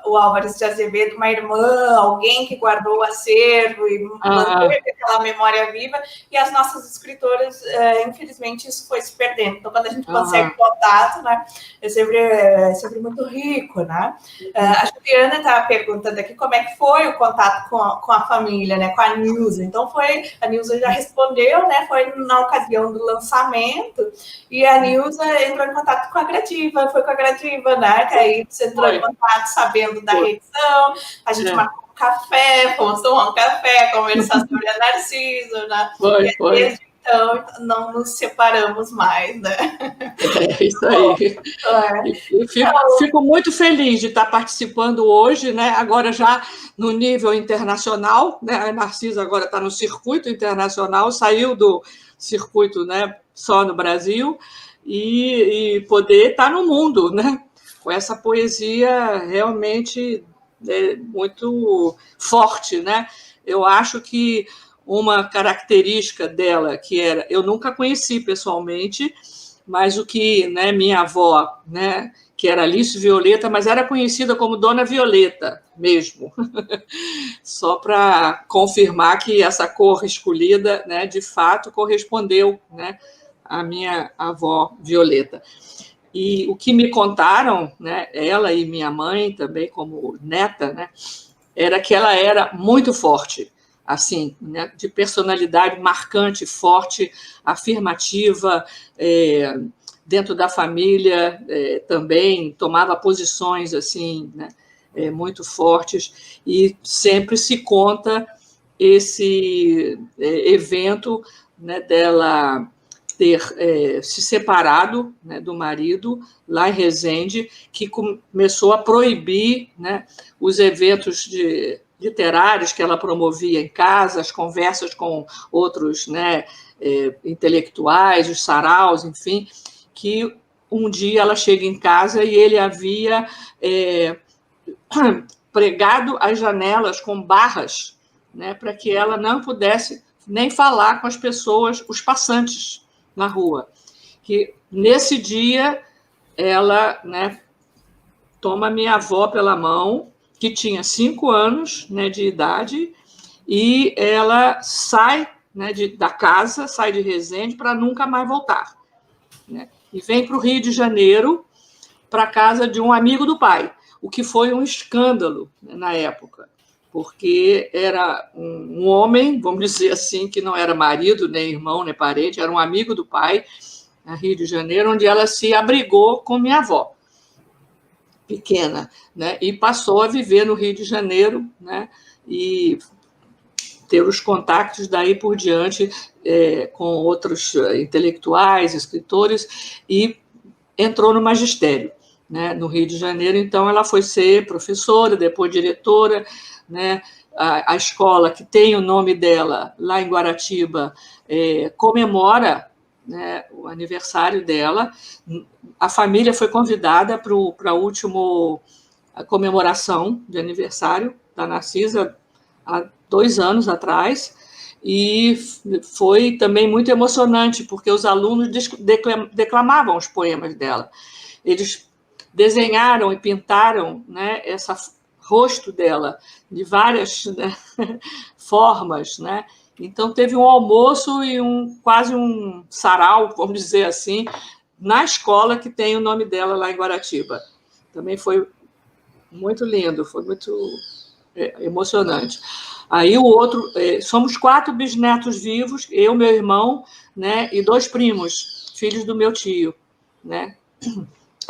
O Álvares de Azevedo, uma irmã, alguém que guardou o acervo e manteve aquela memória viva, e as nossas escritoras, infelizmente, isso foi se perdendo. Então, quando a gente consegue contato, né, é sempre muito rico, né? A Juliana está perguntando aqui como é que foi o contato com a família, né, com a Nilza. Então, a Nilza já respondeu, né, foi na ocasião do lançamento, e a Nilza entrou em contato com a Gradiva, foi com a Gradiva, né, que aí você entrou em contato sabendo da reedição, a gente marcou um café, fomos tomar um café, conversar sobre a Narciso, né? Foi. Desde então, não nos separamos mais, né? É isso aí. Fico muito feliz de estar participando hoje, né? Agora já no nível internacional, né? A Narcisa agora está no circuito internacional, saiu do circuito, né, só no Brasil, e poder estar no mundo, né? Com essa poesia realmente muito forte, né? Eu acho que uma característica dela, que eu nunca conheci pessoalmente, mas o que, né, minha avó, né, que era Alice Violeta, mas era conhecida como Dona Violeta mesmo, só para confirmar que essa cor escolhida, né, de fato, correspondeu, né, à minha avó Violeta. E o que me contaram, né, ela e minha mãe também, como neta, né, era que ela era muito forte, assim, né, de personalidade marcante, forte, afirmativa, dentro da família também tomava posições assim, né, muito fortes, e sempre se conta esse evento, né, dela ter se separado, né, do marido lá em Resende, que começou a proibir, né, os eventos literários que ela promovia em casa, as conversas com outros, né, intelectuais, os saraus, enfim, que um dia ela chega em casa e ele havia pregado as janelas com barras, né, para que ela não pudesse nem falar com as pessoas, os passantes na rua. Que nesse dia ela, né, toma minha avó pela mão, que tinha 5 anos, né, de idade, e ela sai, né, da casa, sai de Resende para nunca mais voltar, né, e vem para o Rio de Janeiro, para a casa de um amigo do pai, o que foi um escândalo, né, na época, porque era um homem, vamos dizer assim, que não era marido, nem irmão, nem parente, era um amigo do pai, no Rio de Janeiro, onde ela se abrigou com minha avó, pequena, né, e passou a viver no Rio de Janeiro, né, e ter os contatos daí por diante com outros intelectuais, escritores, e entrou no magistério, né, no Rio de Janeiro. Então ela foi ser professora, depois diretora, né, a escola que tem o nome dela lá em Guaratiba comemora, né, o aniversário dela. A família foi convidada para a última comemoração de aniversário da Narcisa há 2 anos atrás, e foi também muito emocionante, porque os alunos declamavam os poemas dela. Eles desenharam e pintaram, né, esse rosto dela de várias, né, formas, né? Então teve um almoço e quase um sarau, vamos dizer assim, na escola que tem o nome dela lá em Guaratiba. Também foi muito lindo, foi muito emocionante. Aí o outro, somos 4 bisnetos vivos, eu, meu irmão, né, e 2 primos, filhos do meu tio, né?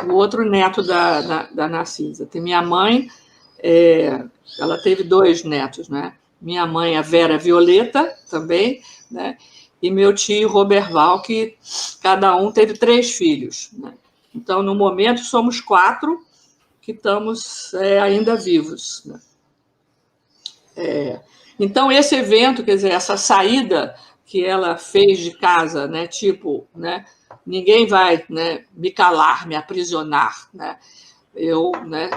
O outro neto da Narcisa. Tem minha mãe, ela teve 2 netos, né? Minha mãe, a Vera Violeta, também, né? E meu tio, Roberval, que cada um teve 3 filhos, né? Então, no momento, somos 4 que estamos ainda vivos, né? Então, esse evento, quer dizer, essa saída que ela fez de casa, né, tipo, né, ninguém vai, né, me calar, me aprisionar, né, eu, né,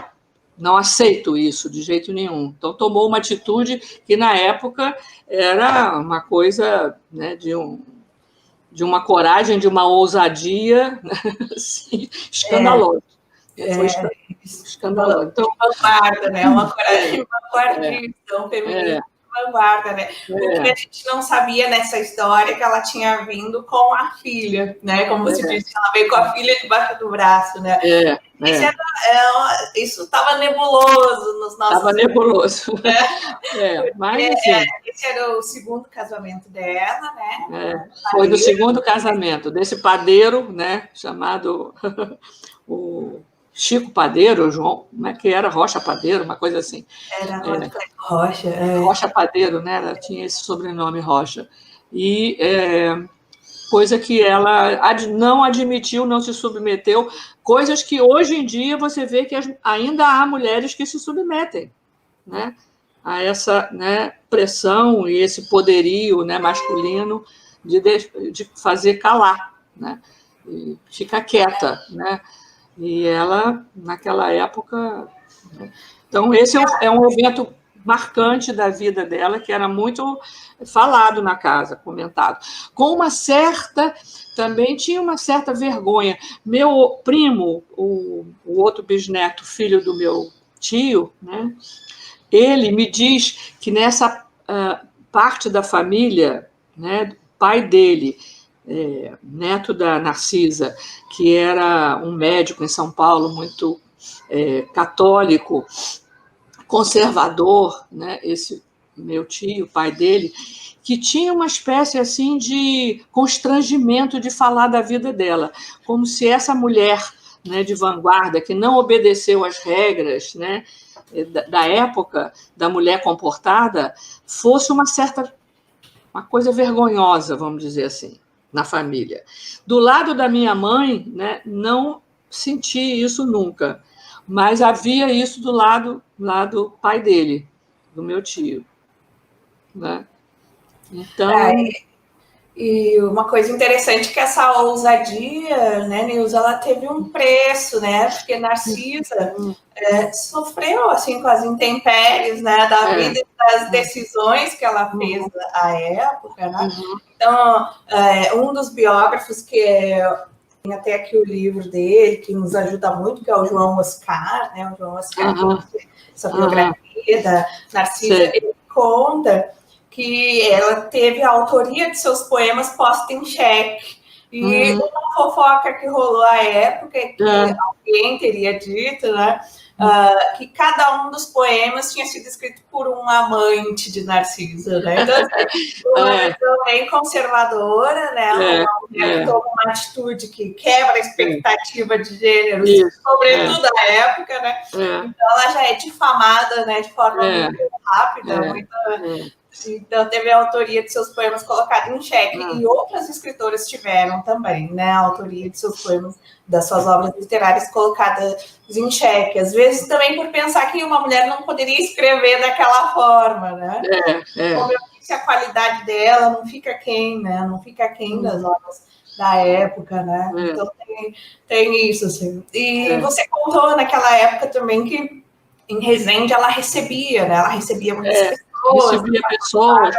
não aceito isso de jeito nenhum. Então, tomou uma atitude que, na época, era uma coisa, né, de uma coragem, de uma ousadia, né, assim, escandalosa. Foi escandaloso. Então, vanguarda, né? Uma coragem vanguardista, feminista de vanguarda, né? O que a gente não sabia nessa história é que ela tinha vindo com a filha, né? Como você disse, ela veio com a filha debaixo do braço, né? Isso estava nebuloso nos nossos... Estava nebuloso. Mas, assim, esse era o 2º casamento dela, né? Foi do 2º casamento, desse padeiro, né? Chamado o Chico Padeiro, João, como é que era? Rocha Padeiro, uma coisa assim. Era Rocha. Rocha Padeiro, né? Ela tinha esse sobrenome, Rocha. E coisa que ela não admitiu, não se submeteu, coisas que hoje em dia você vê que ainda há mulheres que se submetem, né, a essa, né, pressão e esse poderio, né, masculino de fazer calar, né, e ficar quieta, né, e ela, naquela época... Né, então, esse é um evento marcante da vida dela, que era muito falado na casa, comentado. Com uma certa, também tinha uma certa vergonha. Meu primo, o outro bisneto, filho do meu tio, né, ele me diz que nessa parte da família, né, o pai dele, neto da Narcisa, que era um médico em São Paulo, muito católico, conservador, né, esse meu tio, pai dele, que tinha uma espécie assim de constrangimento de falar da vida dela, como se essa mulher, né, de vanguarda, que não obedeceu às regras, né, da época da mulher comportada, fosse uma coisa vergonhosa, vamos dizer assim, na família. Do lado da minha mãe, né, não senti isso nunca, mas havia isso do lado pai dele, do meu tio, né? Então, e uma coisa interessante é que essa ousadia, né, Nilza, ela teve um preço, né? Porque Narcisa sofreu assim com as intempéries, né, da vida e das decisões que ela fez à época, né? Então, um dos biógrafos que tem até aqui o livro dele, que nos ajuda muito, que é o João Oscar, né? O João Oscar, essa biografia da Narcisa, ele conta que ela teve a autoria de seus poemas posta em xeque. E uma fofoca que rolou à época, que alguém teria dito, né, que cada um dos poemas tinha sido escrito por um amante de Narcisa, né? Então, assim, uma pessoa bem conservadora, né? Uma mulher que toma uma atitude que quebra a expectativa de gênero, sobretudo à época, né? Então, ela já é difamada, né, de forma muito rápida, Então, teve a autoria de seus poemas colocada em xeque, e outras escritoras tiveram também, né, a autoria de seus poemas, das suas obras literárias colocadas em xeque. Às vezes também por pensar que uma mulher não poderia escrever daquela forma, né? Como eu disse, a qualidade dela não fica aquém, né? Não fica aquém das obras da época, né? Então tem isso, assim. E você contou naquela época também que em Resende ela recebia, né? Ela recebia muitas pessoas. Recebia pessoas,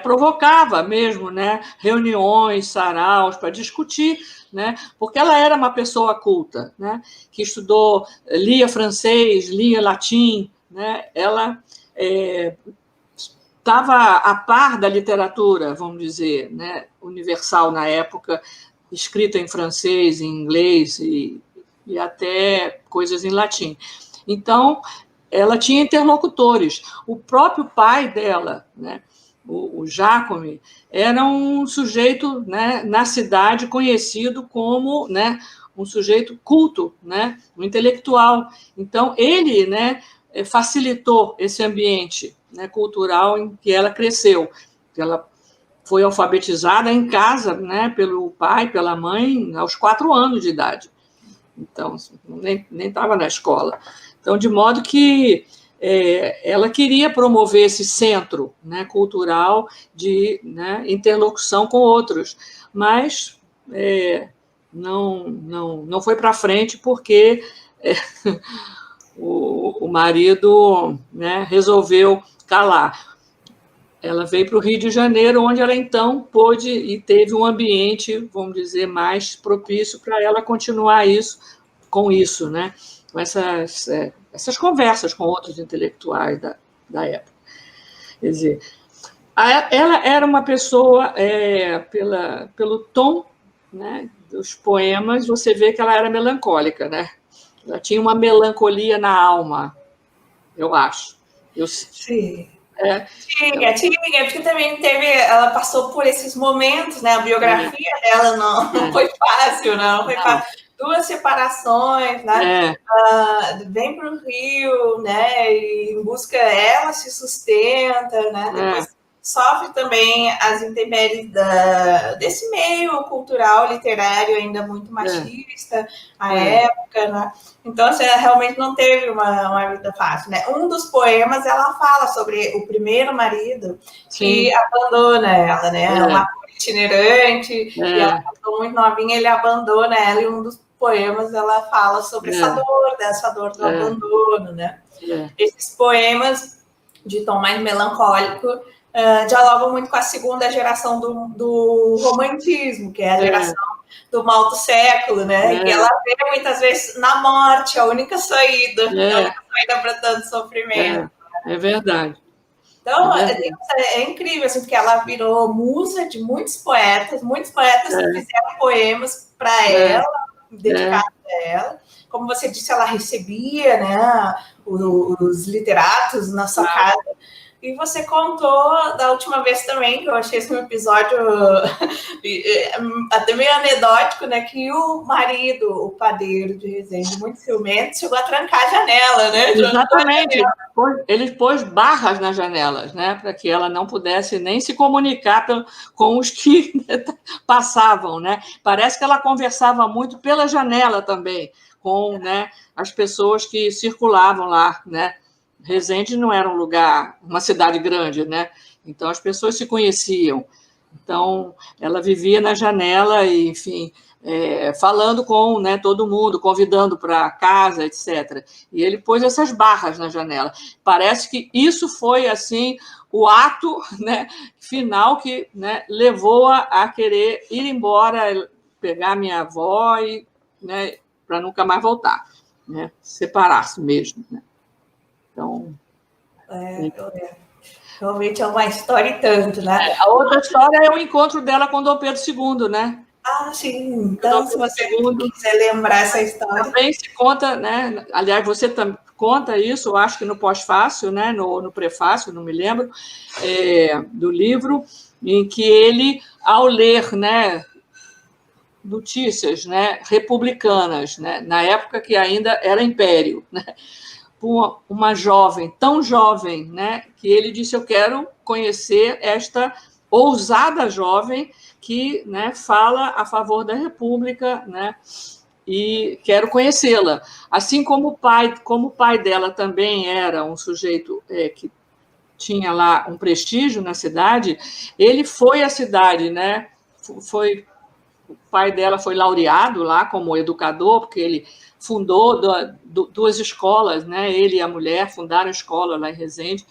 provocava mesmo, né, reuniões, saraus para discutir, né, porque ela era uma pessoa culta, né, que estudou, lia francês, lia latim, né, ela estava a par da literatura, vamos dizer, né, universal na época, escrita em francês, em inglês e até coisas em latim. Então, ela tinha interlocutores. O próprio pai dela, né, o Jacome, era um sujeito, né, na cidade conhecido como, né, um sujeito culto, né, um intelectual. Então, ele, né, facilitou esse ambiente, né, cultural em que ela cresceu. Ela foi alfabetizada em casa, né, pelo pai, pela mãe, aos 4 anos de idade. Então, nem estava na escola. Então, de modo que ela queria promover esse centro, né, cultural de, né, interlocução com outros, mas não foi para frente porque o marido, né, resolveu calar. Ela veio para o Rio de Janeiro, onde ela então pôde e teve um ambiente, vamos dizer, mais propício para ela continuar com isso, né? Com essas conversas com outros intelectuais da época. Quer dizer, ela era uma pessoa, pelo tom, né, dos poemas, você vê que ela era melancólica, né? Ela tinha uma melancolia na alma, eu acho. Sim. Tinha, porque também ela passou por esses momentos, né? A biografia dela não foi fácil, não foi fácil. 2 separações, né? Vem para o Rio, né? E em busca, ela se sustenta, né? Depois sofre também as intempéries desse meio cultural, literário, ainda muito machista, à época, né? Então, assim, ela realmente não teve uma vida fácil, né? Um dos poemas, ela fala sobre o primeiro marido que abandona ela, né? É uma itinerante, e ela casou muito novinha, ele abandona ela, e um dos poemas ela fala sobre essa dor do abandono, né? Esses poemas de tom mais melancólico, dialogam muito com a segunda geração do romantismo, que é a geração do mal do século, né? E ela vê muitas vezes na morte a única saída, a única saída para tanto sofrimento. É verdade. Então, é incrível, assim, porque ela virou musa de muitos poetas fizeram poemas para ela, dedicados a ela. Como você disse, ela recebia, né, os literatos na sua casa. E você contou da última vez também, que eu achei esse um episódio até meio anedótico, né? Que o marido, o padeiro de Resende, muito ciumento, chegou a trancar a janela, né? Exatamente. Ele pôs barras nas janelas, né? Para que ela não pudesse nem se comunicar com os que passavam, né? Parece que ela conversava muito pela janela também, com, né, as pessoas que circulavam lá, né? Resende não era um lugar, uma cidade grande, né? Então as pessoas se conheciam. Então ela vivia na janela e, enfim, falando com, né, todo mundo, convidando para casa, etc. E ele pôs essas barras na janela. Parece que isso foi assim o ato, né, final que, né, levou-a a querer ir embora, pegar minha avó e, né, para nunca mais voltar, né? Separar-se mesmo, né? Então, realmente é uma história e tanto, né? A outra história é o encontro dela com Dom Pedro II, né? Ah, sim. Então, se você quiser lembrar essa história... Também se conta, né? Aliás, você conta isso, eu acho que no pós-fácil, né? No prefácio, não me lembro, do livro, em que ele, ao ler, né, notícias, né, republicanas, né, na época que ainda era império, né? Uma jovem, tão jovem, né, que ele disse, eu quero conhecer esta ousada jovem que, né, fala a favor da República, né, e quero conhecê-la. Assim como o pai dela também era um sujeito que tinha lá um prestígio na cidade, ele foi à cidade, né, o pai dela foi laureado lá como educador, porque ele fundou duas escolas, né? Ele e a mulher fundaram a escola lá em Resende.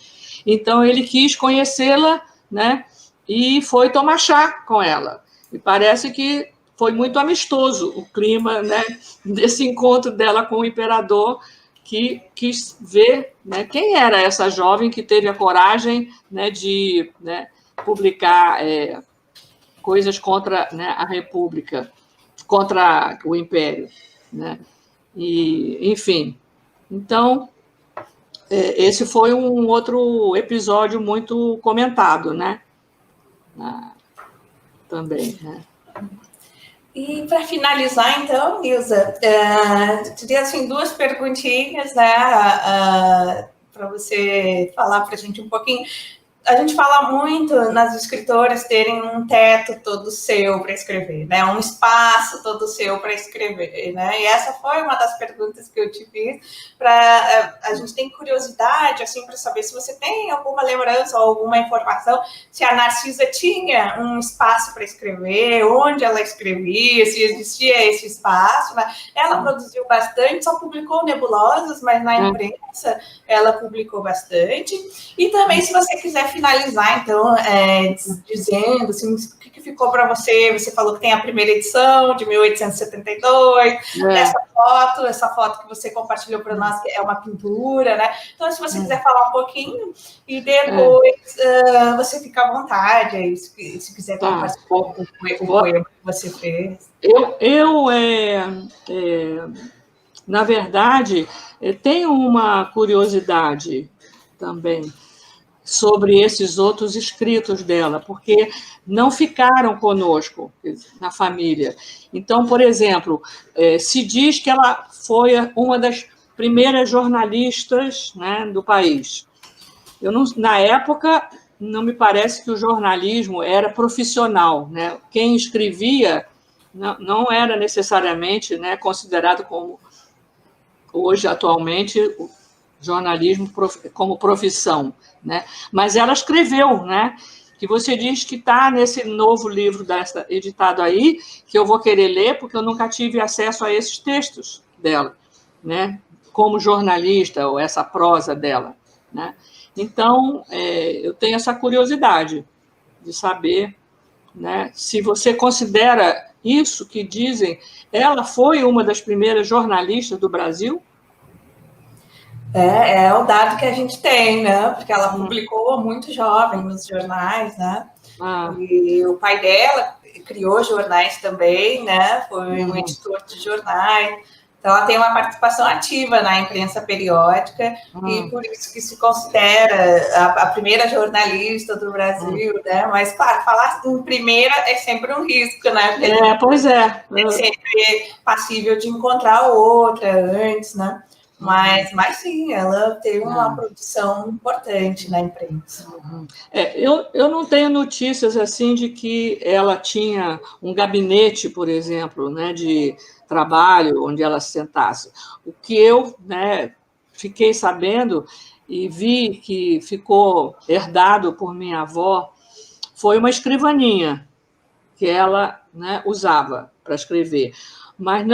Então, ele quis conhecê-la, né? E foi tomar chá com ela. E parece que foi muito amistoso o clima, né, desse encontro dela com o imperador, que quis ver, né, quem era essa jovem que teve a coragem, né, de, né, publicar coisas contra, né, a República, contra o Império, né? E, enfim, então, esse foi um outro episódio muito comentado, né? Também, né? E para finalizar, então, Nilza, teria assim, duas perguntinhas, né, para você falar para a gente um pouquinho. A gente fala muito nas escritoras terem um teto todo seu para escrever, né? Um espaço todo seu para escrever, né? E essa foi uma das perguntas que eu te fiz. A gente tem curiosidade, assim, para saber se você tem alguma lembrança ou alguma informação, se a Narcisa tinha um espaço para escrever, onde ela escrevia, se existia esse espaço, né? Ela produziu bastante, só publicou Nebulosas, mas na imprensa ela publicou bastante. E também, se você quiser finalizar, então, dizendo assim, o que ficou para você. Você falou que tem a primeira edição de 1872, essa foto que você compartilhou para nós, que é uma pintura, né? Então, se você quiser falar um pouquinho, e depois você fica à vontade, aí, se quiser compartilhar o poema que você fez. Na verdade, tenho uma curiosidade também sobre esses outros escritos dela, porque não ficaram conosco na família. Então, por exemplo, se diz que ela foi uma das primeiras jornalistas, né, do país. Na época, não me parece que o jornalismo era profissional, né? Quem escrevia não era necessariamente, né, considerado como, hoje, atualmente, o jornalismo como profissão, né? Mas ela escreveu, né? Que você diz que está nesse novo livro editado aí, que eu vou querer ler, porque eu nunca tive acesso a esses textos dela, né? Como jornalista, ou essa prosa dela, né? Então, eu tenho essa curiosidade de saber, né, se você considera isso que dizem, ela foi uma das primeiras jornalistas do Brasil? É o dado que a gente tem, né? Porque ela publicou muito jovem nos jornais, né? E o pai dela criou jornais também, né? Foi um editor de jornais. Então, ela tem uma participação ativa na imprensa periódica e por isso que se considera a primeira jornalista do Brasil, né? Mas, claro, falar em primeira é sempre um risco, né? Porque pois é. É sempre passível de encontrar outra antes, né? Mas sim, ela teve uma produção importante na imprensa. Eu não tenho notícias assim de que ela tinha um gabinete, por exemplo, né, de trabalho onde ela se sentasse. O que eu, né, fiquei sabendo e vi que ficou herdado por minha avó foi uma escrivaninha que ela, né, usava para escrever, mas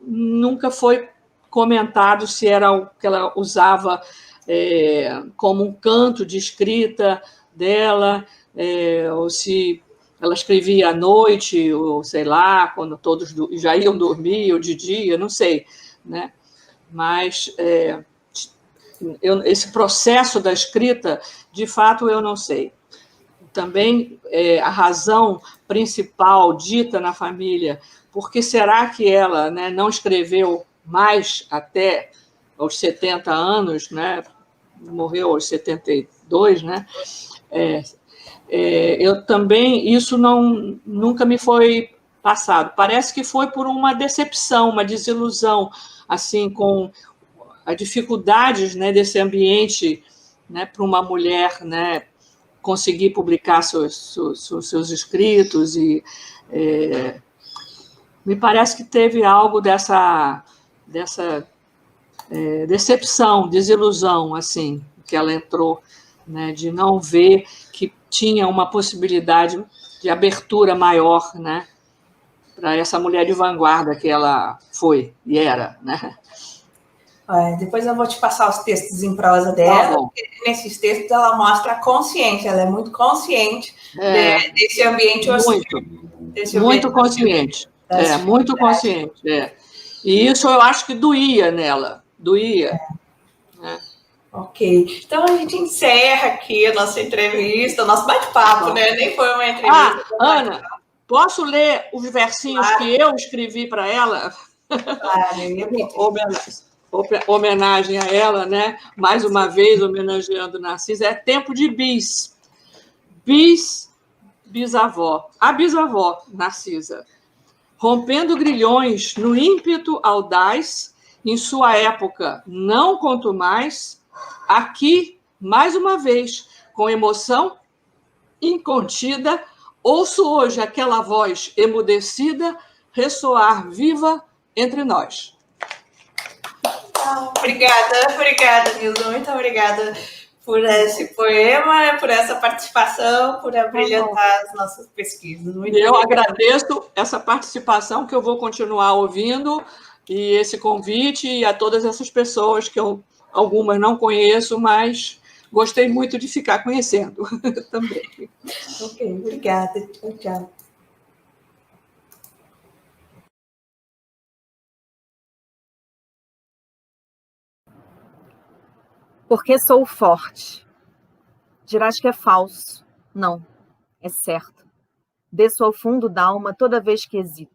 nunca foi comentado se era o que ela usava como um canto de escrita dela, ou se ela escrevia à noite, ou sei lá, quando todos já iam dormir, ou de dia, não sei, né? Mas esse processo da escrita, de fato, eu não sei. Também a razão principal dita na família, por que será que ela, né, não escreveu mais até aos 70 anos, né, morreu aos 72, né? Eu também, isso nunca me foi passado. Parece que foi por uma decepção, uma desilusão, assim, com as dificuldades, né, desse ambiente, né, para uma mulher, né, conseguir publicar seus escritos e me parece que teve algo dessa decepção, desilusão, assim, que ela entrou, né, de não ver que tinha uma possibilidade de abertura maior, né, para essa mulher de vanguarda que ela foi e era, né? Depois eu vou te passar os textos em prosa dela, porque nesses textos ela mostra a consciência, ela é muito consciente desse ambiente hostil. Muito consciente, muito consciente. E isso eu acho que doía nela, doía. Ok, então a gente encerra aqui a nossa entrevista, o nosso bate-papo, né? Nem foi uma entrevista. Ana, posso ler os versinhos que eu escrevi para ela? Claro, eu ia pedir. Homenagem a ela, né? Mais uma vez homenageando Narcisa. É tempo de bisavó, a bisavó Narcisa, rompendo grilhões no ímpeto audaz, em sua época não conto mais, aqui, mais uma vez, com emoção incontida, ouço hoje aquela voz emudecida ressoar viva entre nós. Obrigada, Nilson, muito obrigada por esse poema, por essa participação, por abrilhantar as nossas pesquisas. Eu agradeço essa participação, que eu vou continuar ouvindo, e esse convite, e a todas essas pessoas que eu, algumas não conheço, mas gostei muito de ficar conhecendo também. Ok, obrigada. Tchau. Porque sou forte. Dirás que é falso. Não, é certo. Desço ao fundo da alma toda vez que hesito.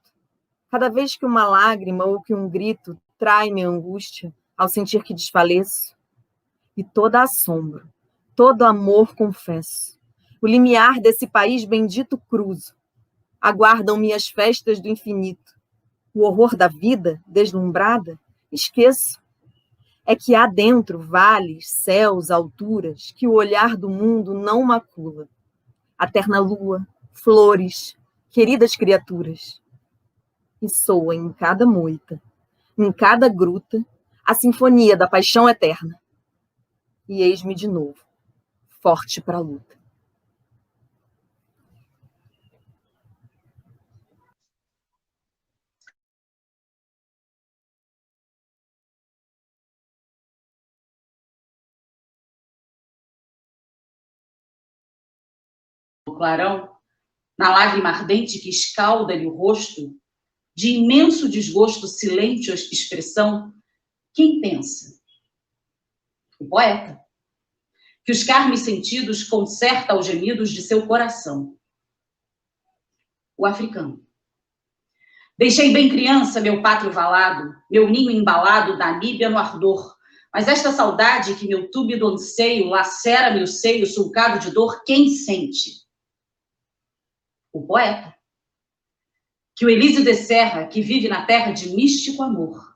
Cada vez que uma lágrima ou que um grito trai minha angústia, ao sentir que desfaleço. E toda assombro, todo amor confesso. O limiar desse país bendito cruzo. Aguardam-me as festas do infinito. O horror da vida, deslumbrada, esqueço. É que há dentro vales, céus, alturas, que o olhar do mundo não macula. A terna lua, flores, queridas criaturas. E soa em cada moita, em cada gruta, a sinfonia da paixão eterna. E eis-me de novo, forte para a luta. clarão, na lágrima ardente que escalda-lhe o rosto, de imenso desgosto silente expressão, quem pensa? O poeta, que os carnes sentidos concerta aos gemidos de seu coração. O africano. Deixei bem criança meu pátrio valado, meu ninho embalado da Níbia no ardor, mas esta saudade que meu túbido anseio lacera-me o seio sulcado de dor, quem sente? O poeta, que o Elísio de Serra, que vive na terra de místico amor.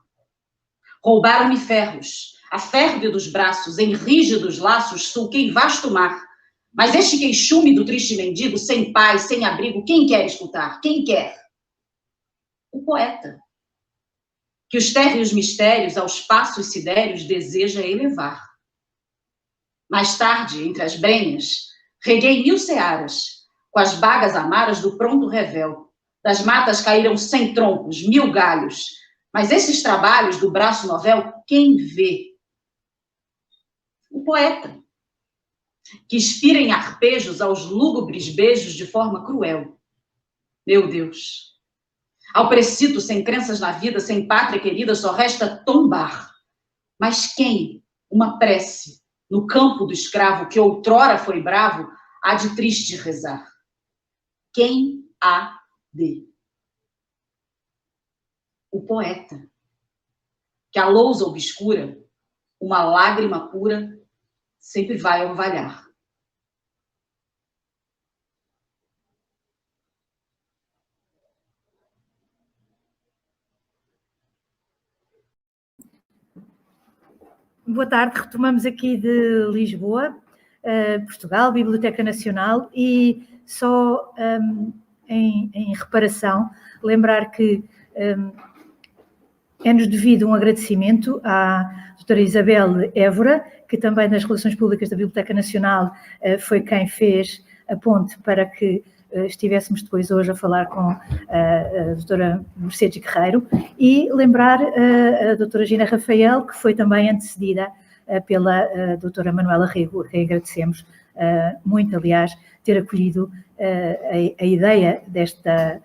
Roubaram-me ferros, a ferve dos braços, em rígidos laços sulquei vasto mar, mas este queixume do triste mendigo, sem paz, sem abrigo, quem quer escutar? Quem quer? O poeta, que os térreos mistérios aos passos sidérios deseja elevar. Mais tarde, entre as brenhas, reguei 1000 searas, com as bagas amaras do pronto revel. Das matas caíram 100 troncos, 1000 galhos, mas esses trabalhos do braço novel, quem vê? O poeta, que inspira em arpejos aos lúgubres beijos de forma cruel. Meu Deus! Ao precito, sem crenças na vida, sem pátria querida, só resta tombar. Mas quem, uma prece, no campo do escravo, que outrora foi bravo, há de triste rezar? Quem há de? O poeta, que a lousa obscura, uma lágrima pura, sempre vai orvalhar. Boa tarde, retomamos aqui de Lisboa, Portugal, Biblioteca Nacional, e só em reparação, lembrar que é-nos devido um agradecimento à doutora Isabel Évora, que também nas Relações Públicas da Biblioteca Nacional foi quem fez a ponte para que estivéssemos depois hoje a falar com a doutora Mercedes Guerreiro, e lembrar a doutora Gina Rafael, que foi também antecedida pela doutora Manuela Rego, a quem agradecemos muito, aliás, ter acolhido a ideia desta,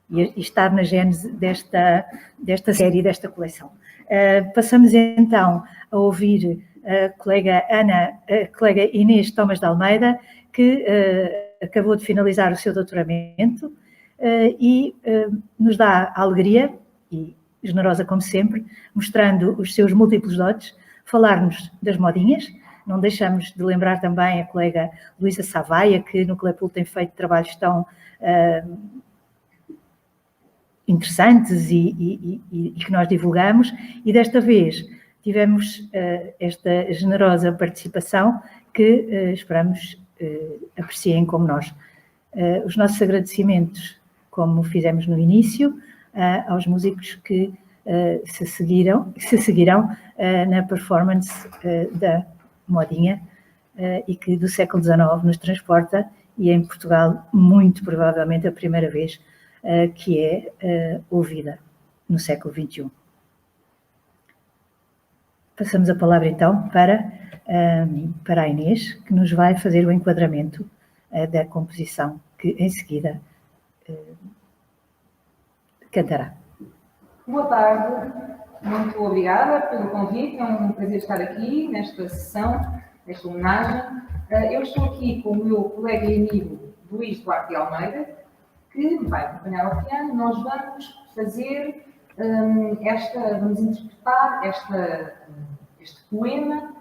e estar na gênese desta série, desta coleção. Passamos então a ouvir a colega Inês Thomas de Almeida, que acabou de finalizar o seu doutoramento e nos dá a alegria, e generosa como sempre, mostrando os seus múltiplos dotes, falar-nos das modinhas. Não deixamos de lembrar também a colega Luísa Savaia, que no Clepul tem feito trabalhos tão interessantes e que nós divulgamos, e desta vez tivemos esta generosa participação que esperamos apreciem como nós. Os nossos agradecimentos, como fizemos no início, aos músicos que se seguirão na performance da modinha e que do século XIX nos transporta, e em Portugal, muito provavelmente a primeira vez que é ouvida no século XXI. Passamos a palavra então para a Inês, que nos vai fazer o enquadramento da composição, que em seguida cantará. Boa tarde, muito obrigada pelo convite, é um prazer estar aqui nesta sessão, nesta homenagem. Eu estou aqui com o meu colega e amigo Luís Duarte de Almeida, que me vai acompanhar ao piano. Nós vamos fazer vamos interpretar este poema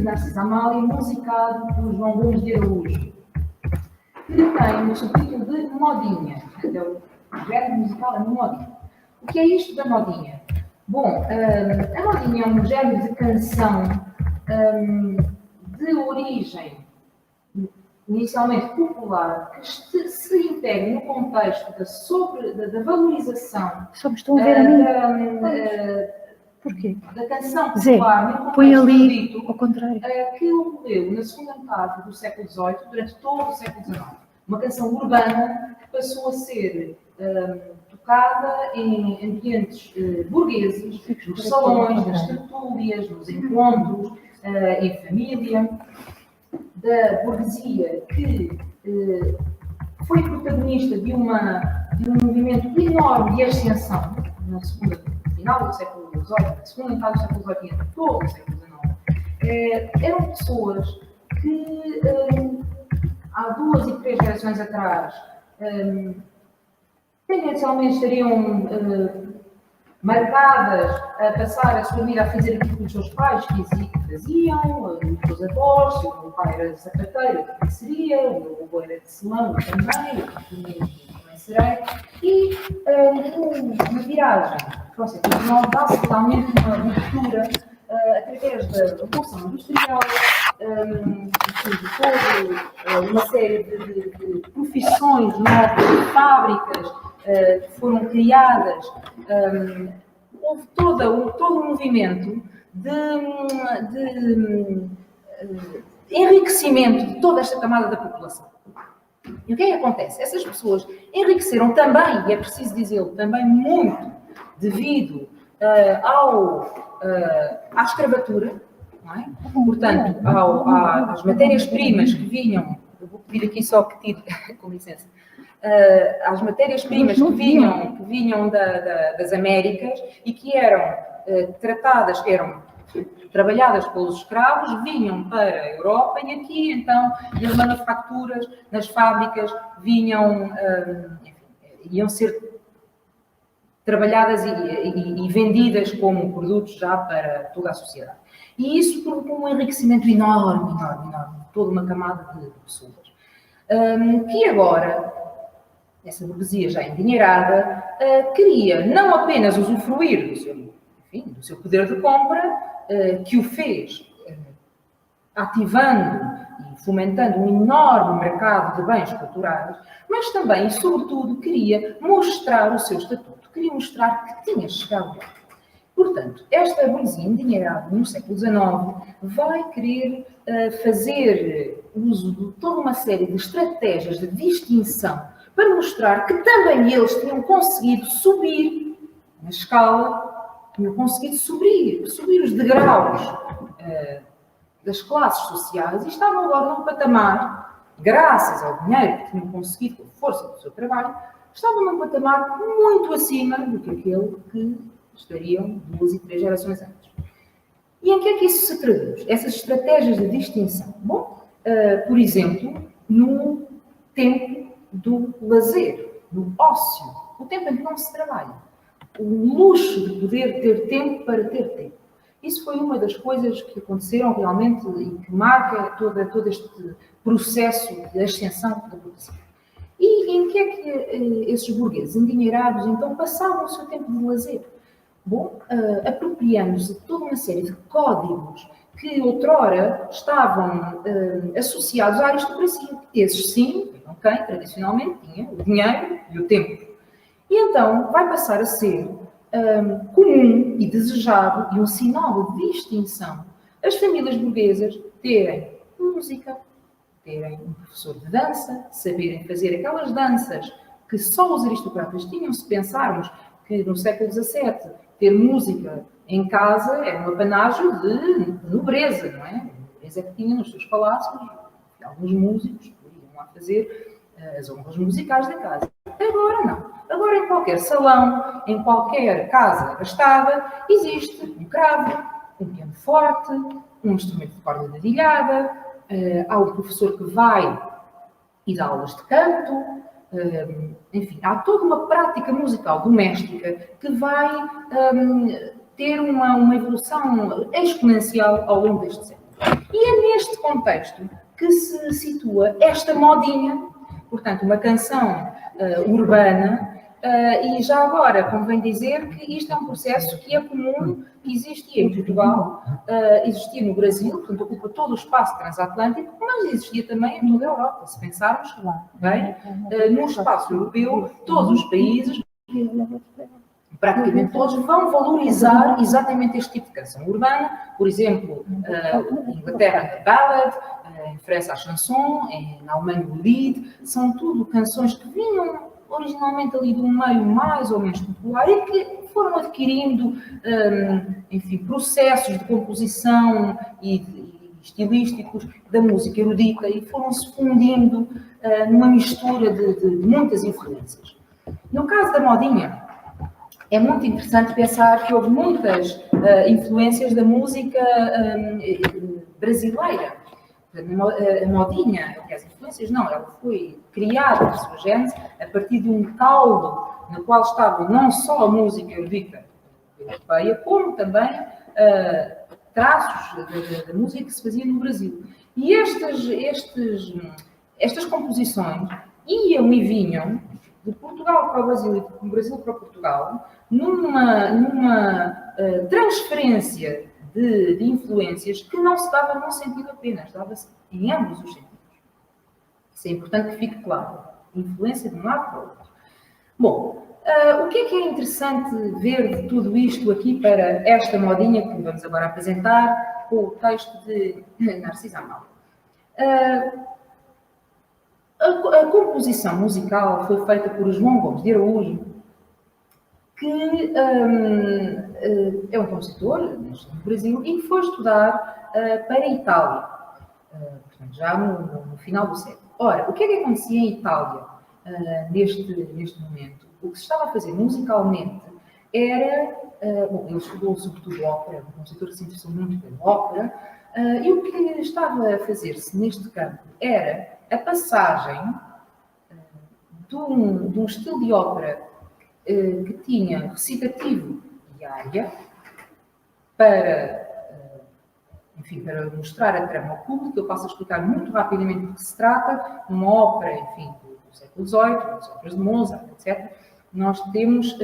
Narciso Amália, musicado por João Gomes de Araújo, que tem o subtítulo de Modinha. Então, o género musical é modinha. O que é isto da modinha? Bom, a modinha é um género de canção de origem inicialmente popular, que se integra no contexto da valorização da canção popular, no põe ali dito, ao contrário, que ocorreu na segunda metade do século XVIII, durante todo o século XIX. Uma canção urbana que passou a ser tocada em ambientes burgueses, nos salões, nas tertúlias, nos encontros, em família, da burguesia que foi protagonista de um movimento enorme de ascensão na final do século XVIII, na segunda metade do século XVIII e todo o século XIX. Eram pessoas que há 2 e 3 gerações atrás tendencialmente estariam marcadas a passar a sua vida a fazer aquilo que os seus pais faziam, os seus avós. Se o meu pai era sapateiro, eu também seria, o meu avô era de selão, eu também serei. E uma viragem para o século XIX dá-se realmente uma ruptura através da Revolução Industrial, uma série de profissões novas, de fábricas que foram criadas. Houve todo um movimento de enriquecimento de toda esta camada da população. E o que é que acontece? Essas pessoas enriqueceram também, e é preciso dizê-lo, também muito devido à escravatura, não é? Portanto, às matérias-primas que vinham, eu vou pedir aqui só que tire, com licença, às matérias-primas que vinham das Américas e que eram tratadas, eram trabalhadas pelos escravos, vinham para a Europa e aqui, então, nas manufaturas, nas fábricas, iam ser trabalhadas e vendidas como produtos já para toda a sociedade. E isso provocou um enriquecimento enorme, de toda uma camada de pessoas. Que agora, essa burguesia já endinheirada, queria não apenas usufruir do seu poder de compra, que o fez ativando e fomentando um enorme mercado de bens culturais, mas também e sobretudo queria mostrar o seu estatuto, queria mostrar que tinha chegado lá. Portanto, esta burguesia endinheirada no século XIX vai querer fazer uso de toda uma série de estratégias de distinção para mostrar que também eles tinham conseguido subir na escala, tinham conseguido subir os degraus das classes sociais e estavam agora num patamar, graças ao dinheiro que tinham conseguido com a força do seu trabalho, estavam num patamar muito acima do que aquele que estariam 2 e 3 gerações antes. E em que é que isso se traduz? Essas estratégias de distinção? Bom, por exemplo, no tempo do lazer, no ócio, o tempo em que não se trabalha. O luxo de poder ter tempo para ter tempo. Isso foi uma das coisas que aconteceram realmente e que marca todo este processo de ascensão da burguesia. E em que é que esses burgueses endinheirados então passavam o seu tempo de lazer? Bom, apropriando-se de toda uma série de códigos que outrora estavam associados à aristocracia. Esses sim, quem tradicionalmente tinha o dinheiro e o tempo. E então vai passar a ser comum e desejado e um sinal de distinção as famílias burguesas terem música, terem um professor de dança, saberem fazer aquelas danças que só os aristocratas tinham. Se pensarmos que no século XVII ter música em casa era um apanágio de nobreza, não é? A nobreza que tinha nos seus palácios, alguns músicos iam lá fazer as honras musicais da casa. Agora não. Agora em qualquer salão, em qualquer casa abastada, existe um cravo, um piano forte, um instrumento de corda dedilhada, há um professor que vai e dá aulas de canto, enfim, há toda uma prática musical doméstica que vai ter uma evolução exponencial ao longo deste século. E é neste contexto que se situa esta modinha, portanto, uma canção urbana, e já agora convém dizer que isto é um processo que é comum, que existia em Portugal, existia no Brasil, portanto ocupa todo o espaço transatlântico, mas existia também em toda a Europa, se pensarmos bem, no espaço europeu, todos os países, praticamente todos, vão valorizar exatamente este tipo de canção urbana. Por exemplo, em Inglaterra a ballad, em França a chanson, na Alemanha o lied, são tudo canções que vinham originalmente ali de um meio mais ou menos popular e que foram adquirindo, enfim, processos de composição e estilísticos da música erudita e foram-se fundindo numa mistura de muitas influências. No caso da modinha, é muito interessante pensar que houve muitas influências da música brasileira. A modinha, aliás, influências não, ela foi criada na sua gênese a partir de um caldo no qual estava não só a música erudita europeia, como também traços da música que se fazia no Brasil. E estas composições iam e vinham de Portugal para o Brasil e do Brasil para Portugal numa transferência de influências que não se dava num sentido apenas, dava-se em ambos os sentidos. Isso é importante que fique claro. Influência de um lado para o outro. Bom, o que é interessante ver de tudo isto aqui para esta modinha que vamos agora apresentar com o texto de Narcisa Amália? A composição musical foi feita por João Gomes de Araújo, que é um compositor no Brasil e foi estudar para a Itália, portanto, já no final do século. Ora, o que é que acontecia em Itália neste momento? O que se estava a fazer musicalmente era... bom, ele estudou sobretudo ópera, um compositor que se interessou muito pela ópera, e o que estava a fazer-se neste campo era a passagem de um estilo de ópera que tinha recitativo e área para mostrar a trama ao público. Eu passo a explicar muito rapidamente do que se trata. Uma ópera, enfim, do século XVIII, as óperas de Mozart, etc. Nós temos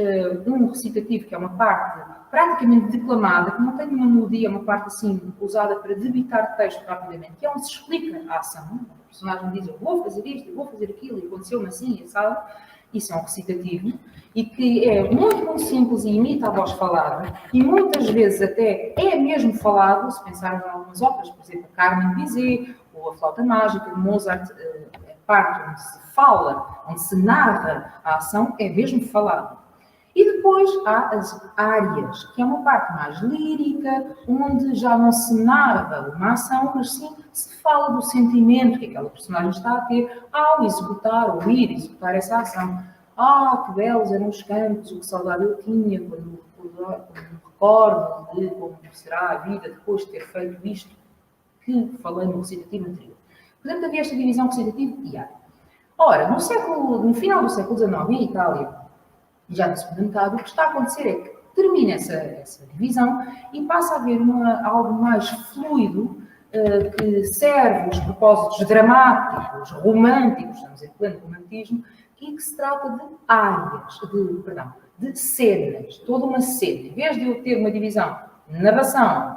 um recitativo, que é uma parte praticamente declamada, que não tem uma melodia, é uma parte assim, usada para debitar texto rapidamente, que é onde se explica a ação. O personagem diz, eu vou fazer isto, eu vou fazer aquilo, e aconteceu-me assim, sabe? Isso é um recitativo, e que é muito simples e imita a voz falada, e muitas vezes até é mesmo falado, se pensarmos em algumas óperas, por exemplo, Carmen Bizet, ou a Flauta Mágica de Mozart, a parte onde se fala, onde se narra a ação, é mesmo falado. E depois há as áreas, que é uma parte mais lírica, onde já não se narra uma ação, mas sim se fala do sentimento que aquela personagem está a ter ao executar, ou ir executar essa ação. Que belos eram os campos, o que saudade eu tinha, quando me recordo de como será a vida depois de ter feito isto, que falei no recitativo anterior. Portanto, havia esta divisão recitativo e área. Ora, no final do século XIX, em Itália, já na segunda metade, o que está a acontecer é que termina essa divisão e passa a haver algo mais fluido, que serve os propósitos dramáticos, românticos, estamos em pleno romantismo, e que se trata de áreas, de cenas, toda uma cena. Em vez de eu ter uma divisão narração,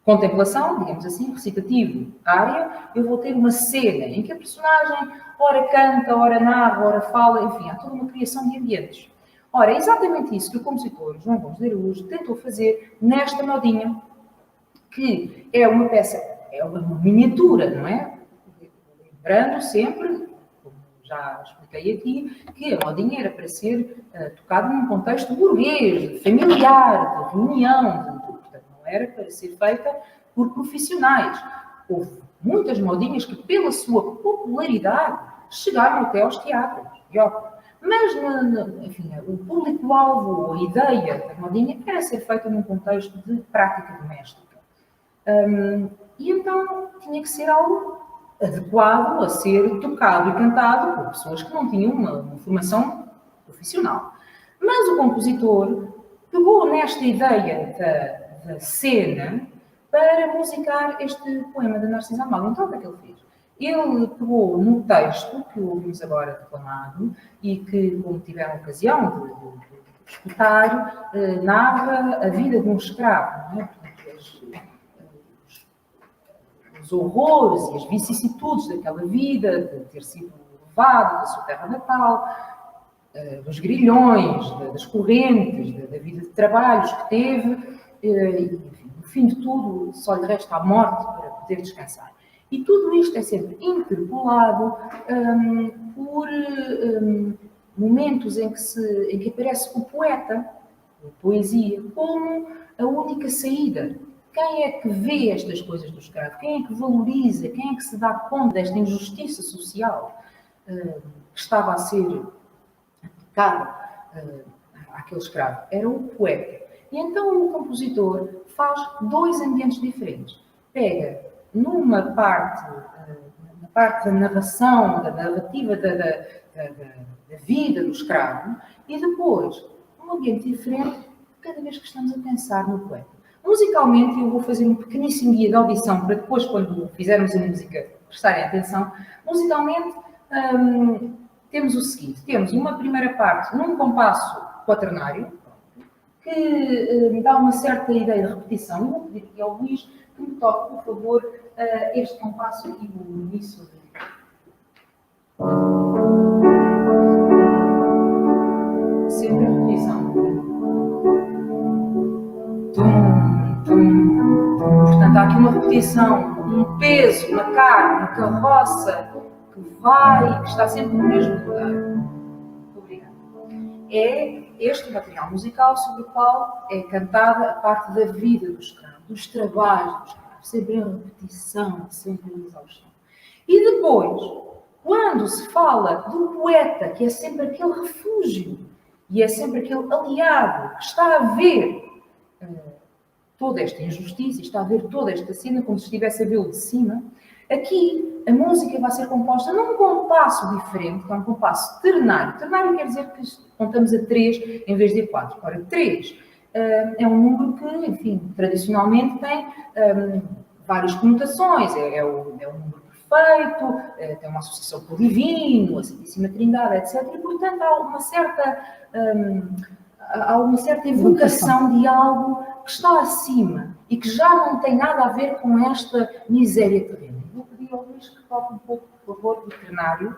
contemplação, digamos assim, recitativo, área, eu vou ter uma cena em que a personagem ora canta, ora narra, ora fala, enfim, há toda uma criação de ambientes. Ora, é exatamente isso que o compositor João Gomes de Araújo tentou fazer nesta modinha, que é uma peça, é uma miniatura, não é? Lembrando sempre, como já expliquei aqui, que a modinha era para ser tocada num contexto burguês, familiar, de reunião, portanto, não era para ser feita por profissionais. Houve muitas modinhas que, pela sua popularidade, chegaram até aos teatros de ópera. Mas, enfim, o público-alvo, a ideia da modinha, era ser feita num contexto de prática doméstica. E então tinha que ser algo adequado a ser tocado e cantado por pessoas que não tinham uma formação profissional. Mas o compositor pegou nesta ideia da cena para musicar este poema da Narcisa Amália. Então, o que é que ele fez? Ele pegou no texto que ouvimos agora declamado e que, como tiveram ocasião de escutar, narra a vida de um escravo, não é? Os horrores e as vicissitudes daquela vida, de ter sido levado da sua terra natal, dos grilhões, das correntes, da vida de trabalhos que teve, e, enfim, no fim de tudo, só lhe resta a morte para poder descansar. E tudo isto é sempre interpolado por momentos em que aparece o poeta, a poesia, como a única saída quem é que vê estas coisas do escravo? Quem é que valoriza? Quem é que se dá conta desta injustiça social que estava a ser aplicada àquele escravo? Era o poeta. E então o compositor faz dois ambientes diferentes. Pega numa parte, na parte da narração, da narrativa da vida do escravo, e depois um ambiente diferente cada vez que estamos a pensar no poeta. Musicalmente, eu vou fazer um pequeníssimo guia de audição para depois, quando fizermos a música, prestarem atenção. Musicalmente, temos o seguinte: temos uma primeira parte num compasso quaternário, que dá uma certa ideia de repetição. Eu vou pedir aqui ao Luís que me toque, por favor, este compasso aqui no início. Sempre a repetição. Portanto, há aqui uma repetição, um peso, uma carga, uma carroça que vai, que está sempre no mesmo lugar. Muito obrigada. É este material musical sobre o qual é cantada a parte da vida do escravo, dos trabalhos do escravo, sempre em repetição, sempre em exaustão. E depois, quando se fala do poeta, que é sempre aquele refúgio, e é sempre aquele aliado que está a ver toda esta injustiça, está a ver toda esta cena como se estivesse a vê-lo de cima, aqui a música vai ser composta num compasso diferente, que é um compasso ternário. Ternário quer dizer que contamos a 3 em vez de a 4. Ora, 3 é um número que, enfim, tradicionalmente tem várias conotações. É um número perfeito, tem uma associação com o divino, a Santíssima Trindade, etc. E, portanto, há uma certa evocação de algo que está acima e que já não tem nada a ver com esta miséria terrena. Vou pedir ao Luís que toque um pouco, por favor, do ternário.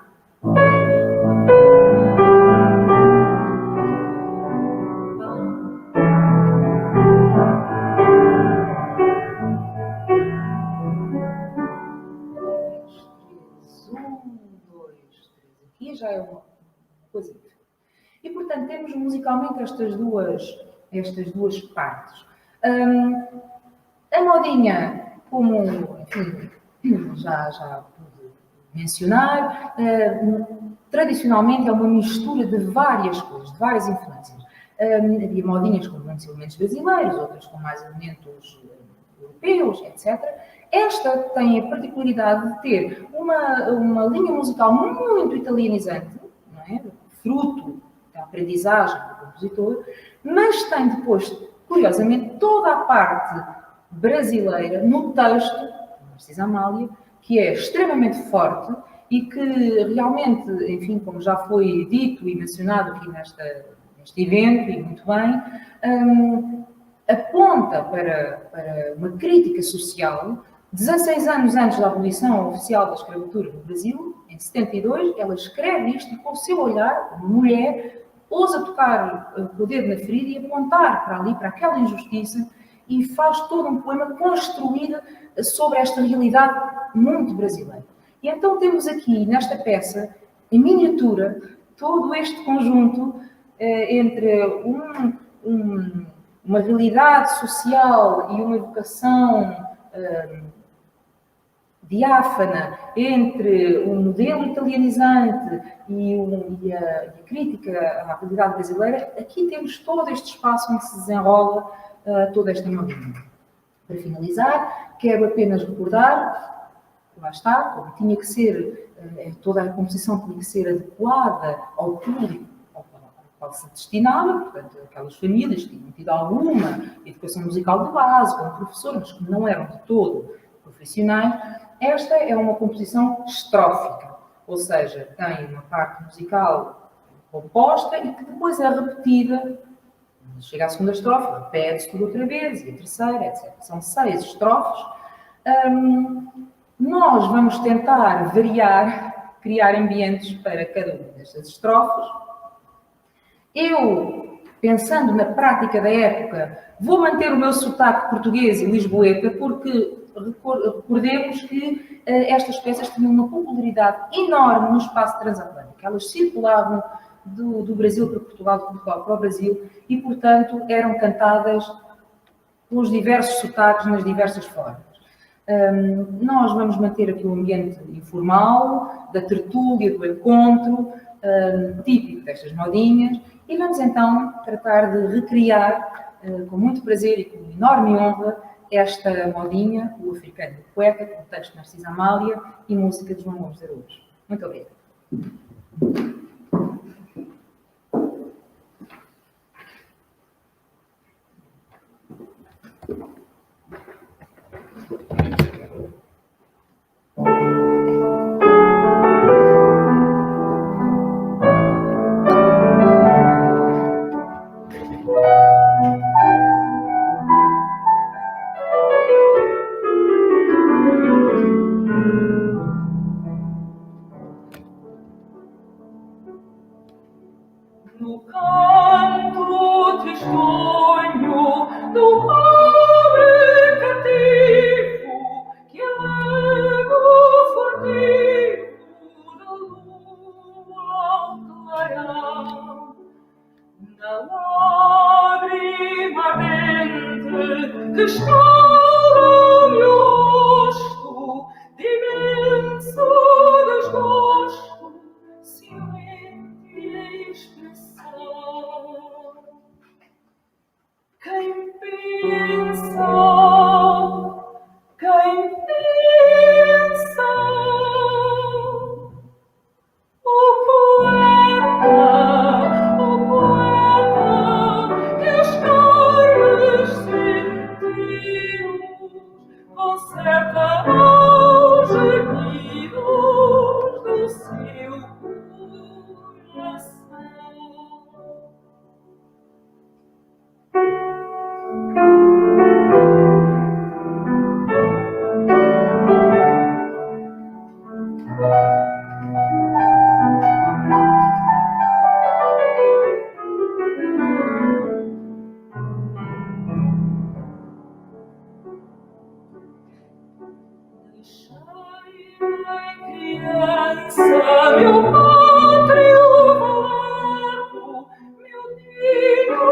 Aqui já é uma coisa diferente. E, portanto, temos musicalmente estas duas partes. A modinha, como, enfim, já pude mencionar, tradicionalmente é uma mistura de várias coisas, de várias influências. Havia modinhas com muitos elementos brasileiros, outras com mais elementos europeus, etc. Esta tem a particularidade de ter uma linha musical muito italianizante, não é? Fruto da aprendizagem do compositor, mas tem depois, curiosamente, toda a parte brasileira no texto, Narciso Amália, que é extremamente forte e que realmente, enfim, como já foi dito e mencionado aqui neste evento, e muito bem, aponta para uma crítica social. 16 anos antes da abolição oficial da escravatura no Brasil, em 72, ela escreve isto e, com o seu olhar, como mulher, ousa tocar o dedo na ferida e apontar para ali, para aquela injustiça, e faz todo um poema construído sobre esta realidade muito brasileira. E então temos aqui, nesta peça, em miniatura, todo este conjunto entre uma realidade social e uma evocação diáfana entre o modelo italianizante e a crítica à realidade brasileira. Aqui temos todo este espaço onde se desenrola toda esta modinha. Para finalizar, quero apenas recordar, lá está, como tinha que ser, toda a composição tinha que ser adequada ao público ao qual se destinava, portanto, aquelas famílias que tinham tido alguma educação musical de base, como professores, mas que não eram de todo profissionais. Esta é uma composição estrófica, ou seja, tem uma parte musical composta e que depois é repetida. Chega à segunda estrofe, repete-se tudo outra vez, e a terceira, etc. São 6 estrofes. Nós vamos tentar variar, criar ambientes para cada uma destas estrofes. Eu, pensando na prática da época, vou manter o meu sotaque português e lisboeta, porque recordemos que estas peças tinham uma popularidade enorme no espaço transatlântico. Elas circulavam do Brasil para Portugal, de Portugal para o Brasil, e, portanto, eram cantadas pelos diversos sotaques nas diversas formas. Nós vamos manter aqui um ambiente informal, da tertúlia, do encontro, típico destas modinhas, e vamos então tratar de recriar, com muito prazer e com enorme honra, esta modinha, o Africano do Poeta, com texto de Narcisa Amália e música de João Gomes de Araújo. Muito obrigada. No canto tristonho do pobre cativo que eleva o furtivo da lua ao clarão, da lágrima ardente que escala-me o rosto de imenso desgosto, silente expressão. Quem pensa, o poeta que as carnes sentiram conserta os gemidos do seu coração. Criança, meu pátrio vago, meu ninho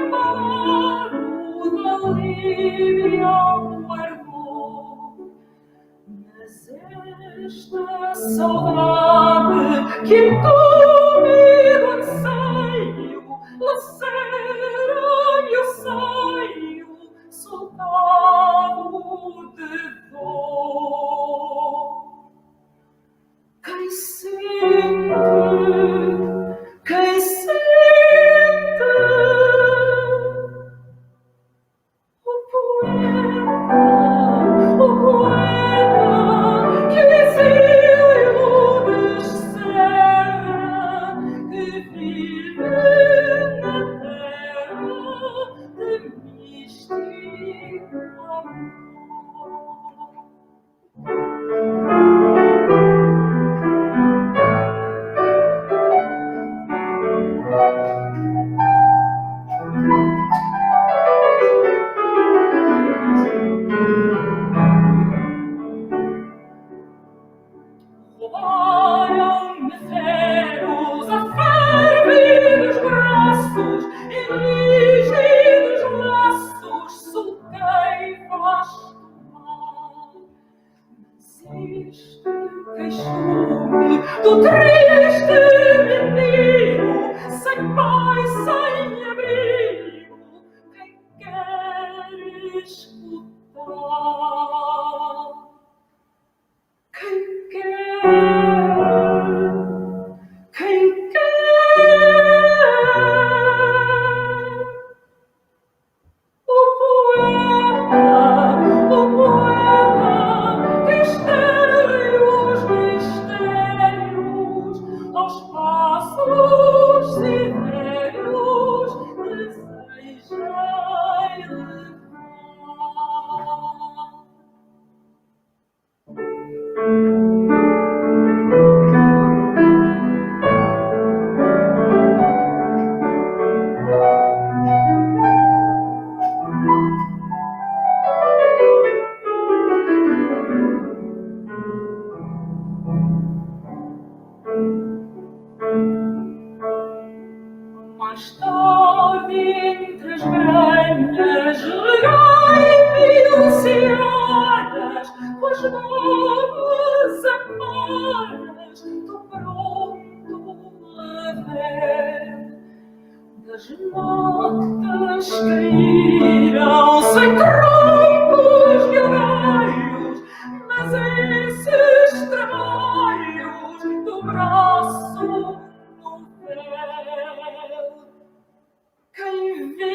embalado da livre ao ardor. Mas esta saudade que em túmido anseio lacera-me o seio, soldado de dor. Quem sente, o poeta que o exílio descerra, que vive na terra de místico amor. Roubaram-me feros a ferve dos braços e rígidos laços soltei vasto mar. Mas este queixume do triste menino, sem pai, sem abrigo, quem quer escutar? Quem quer o poeta que estende os mistérios aos passos sidérios, desejei levar. Mais tarde, entre as granhas, regai das novas amparas do pronto haver, das notas caíram sem troncos de horários, mas esses trabalhos do braço no véu. Quem vê,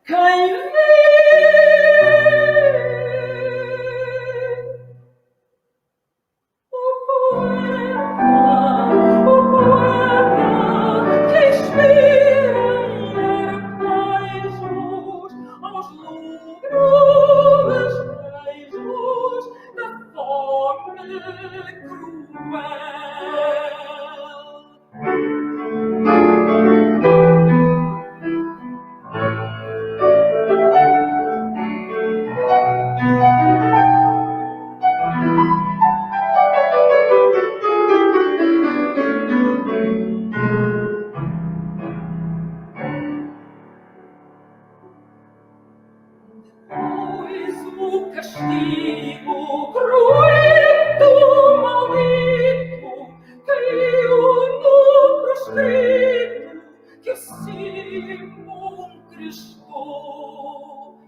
quem vê, o poeta que inspira em arpejos aos lúgubres beijos da fome cruel. Pois o castigo cruento, maldito, caiu no proscrito que assim crestou,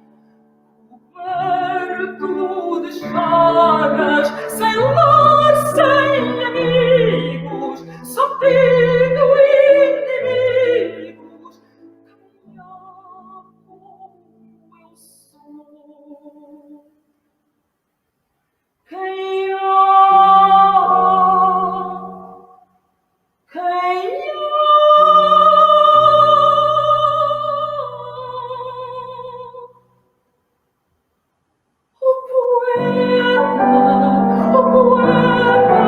coberto de chagas, sem lar, sem amigos, só tendo inimigos. Quem o poeta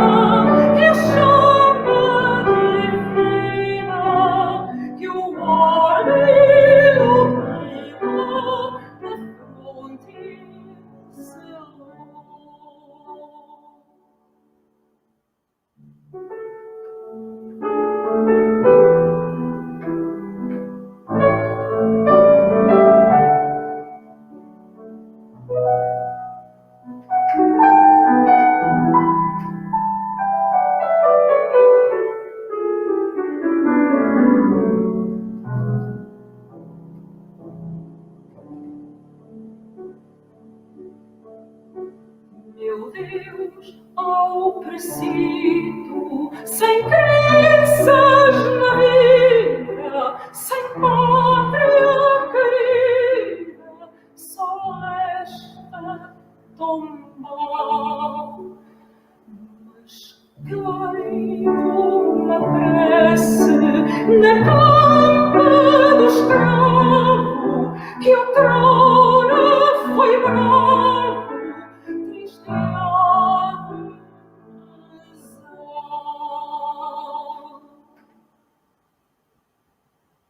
que a chama divina, que o orbe ilumina na fronte selou. Meu Deus, ao precito, sem crenças na vida, sem pátria querida, só esta tomba. Mas cai uma prece na campa do escravo, que outrora foi bravo, triste ave azul.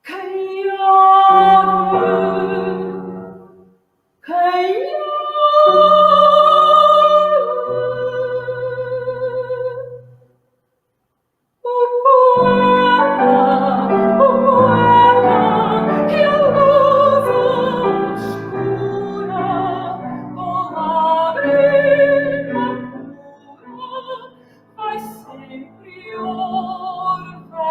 Quem ave, quem o poeta que a luz obscura com lágrima pura vai sempre orvalhar.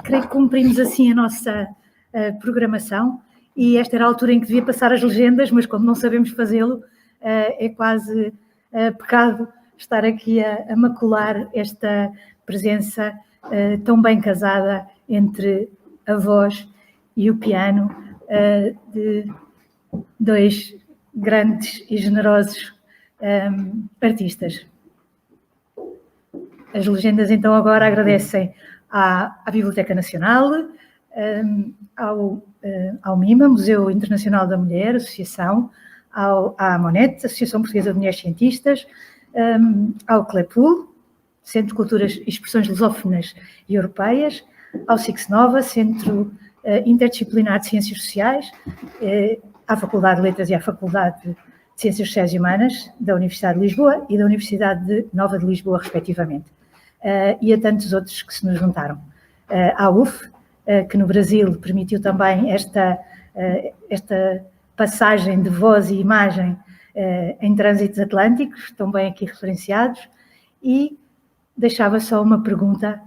Creio que cumprimos assim a nossa programação e esta era a altura em que devia passar as legendas, mas como não sabemos fazê-lo, é quase pecado estar aqui a macular esta presença tão bem casada entre a voz e o piano de dois grandes e generosos artistas. As legendas, então, agora agradecem à Biblioteca Nacional, ao MIMA, Museu Internacional da Mulher, Associação, à Monet, Associação Portuguesa de Mulheres Cientistas, ao CLEPUL, Centro de Culturas e Expressões Lusófonas e Europeias, ao SIX Nova, Centro Interdisciplinar de Ciências Sociais, à Faculdade de Letras e à Faculdade de Ciências Sociais e Humanas da Universidade de Lisboa e da Universidade Nova de Lisboa, respectivamente, e a tantos outros que se nos juntaram. À UF, que no Brasil permitiu também esta passagem de voz e imagem em trânsitos atlânticos, também aqui referenciados, e deixava só uma pergunta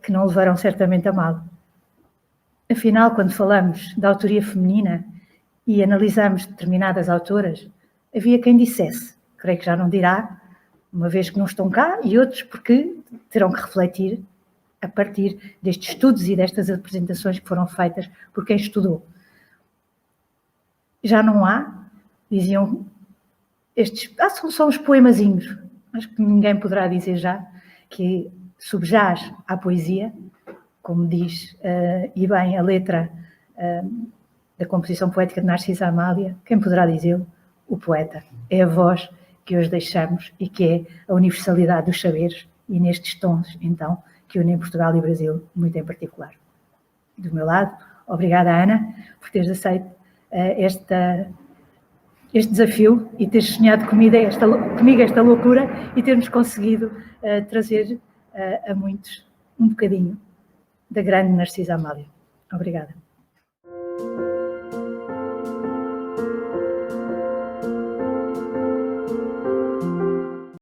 que não levarão certamente a mal. Afinal, quando falamos da autoria feminina e analisamos determinadas autoras, havia quem dissesse, creio que já não dirá, uma vez que não estão cá, e outros porque terão que refletir a partir destes estudos e destas apresentações que foram feitas por quem estudou. Já não há, diziam, são só os poemazinhos, acho que ninguém poderá dizer já que subjaz à poesia, como diz, e bem, a letra da composição poética de Narcisa Amália, quem poderá dizê-lo? O poeta. É a voz que hoje deixamos e que é a universalidade dos saberes e nestes tons, então, que unem Portugal e Brasil, muito em particular. Do meu lado, obrigada, Ana, por teres aceito este desafio e teres sonhado comigo esta loucura e termos conseguido trazer a muitos um bocadinho da grande Narcisa Amália. Obrigada.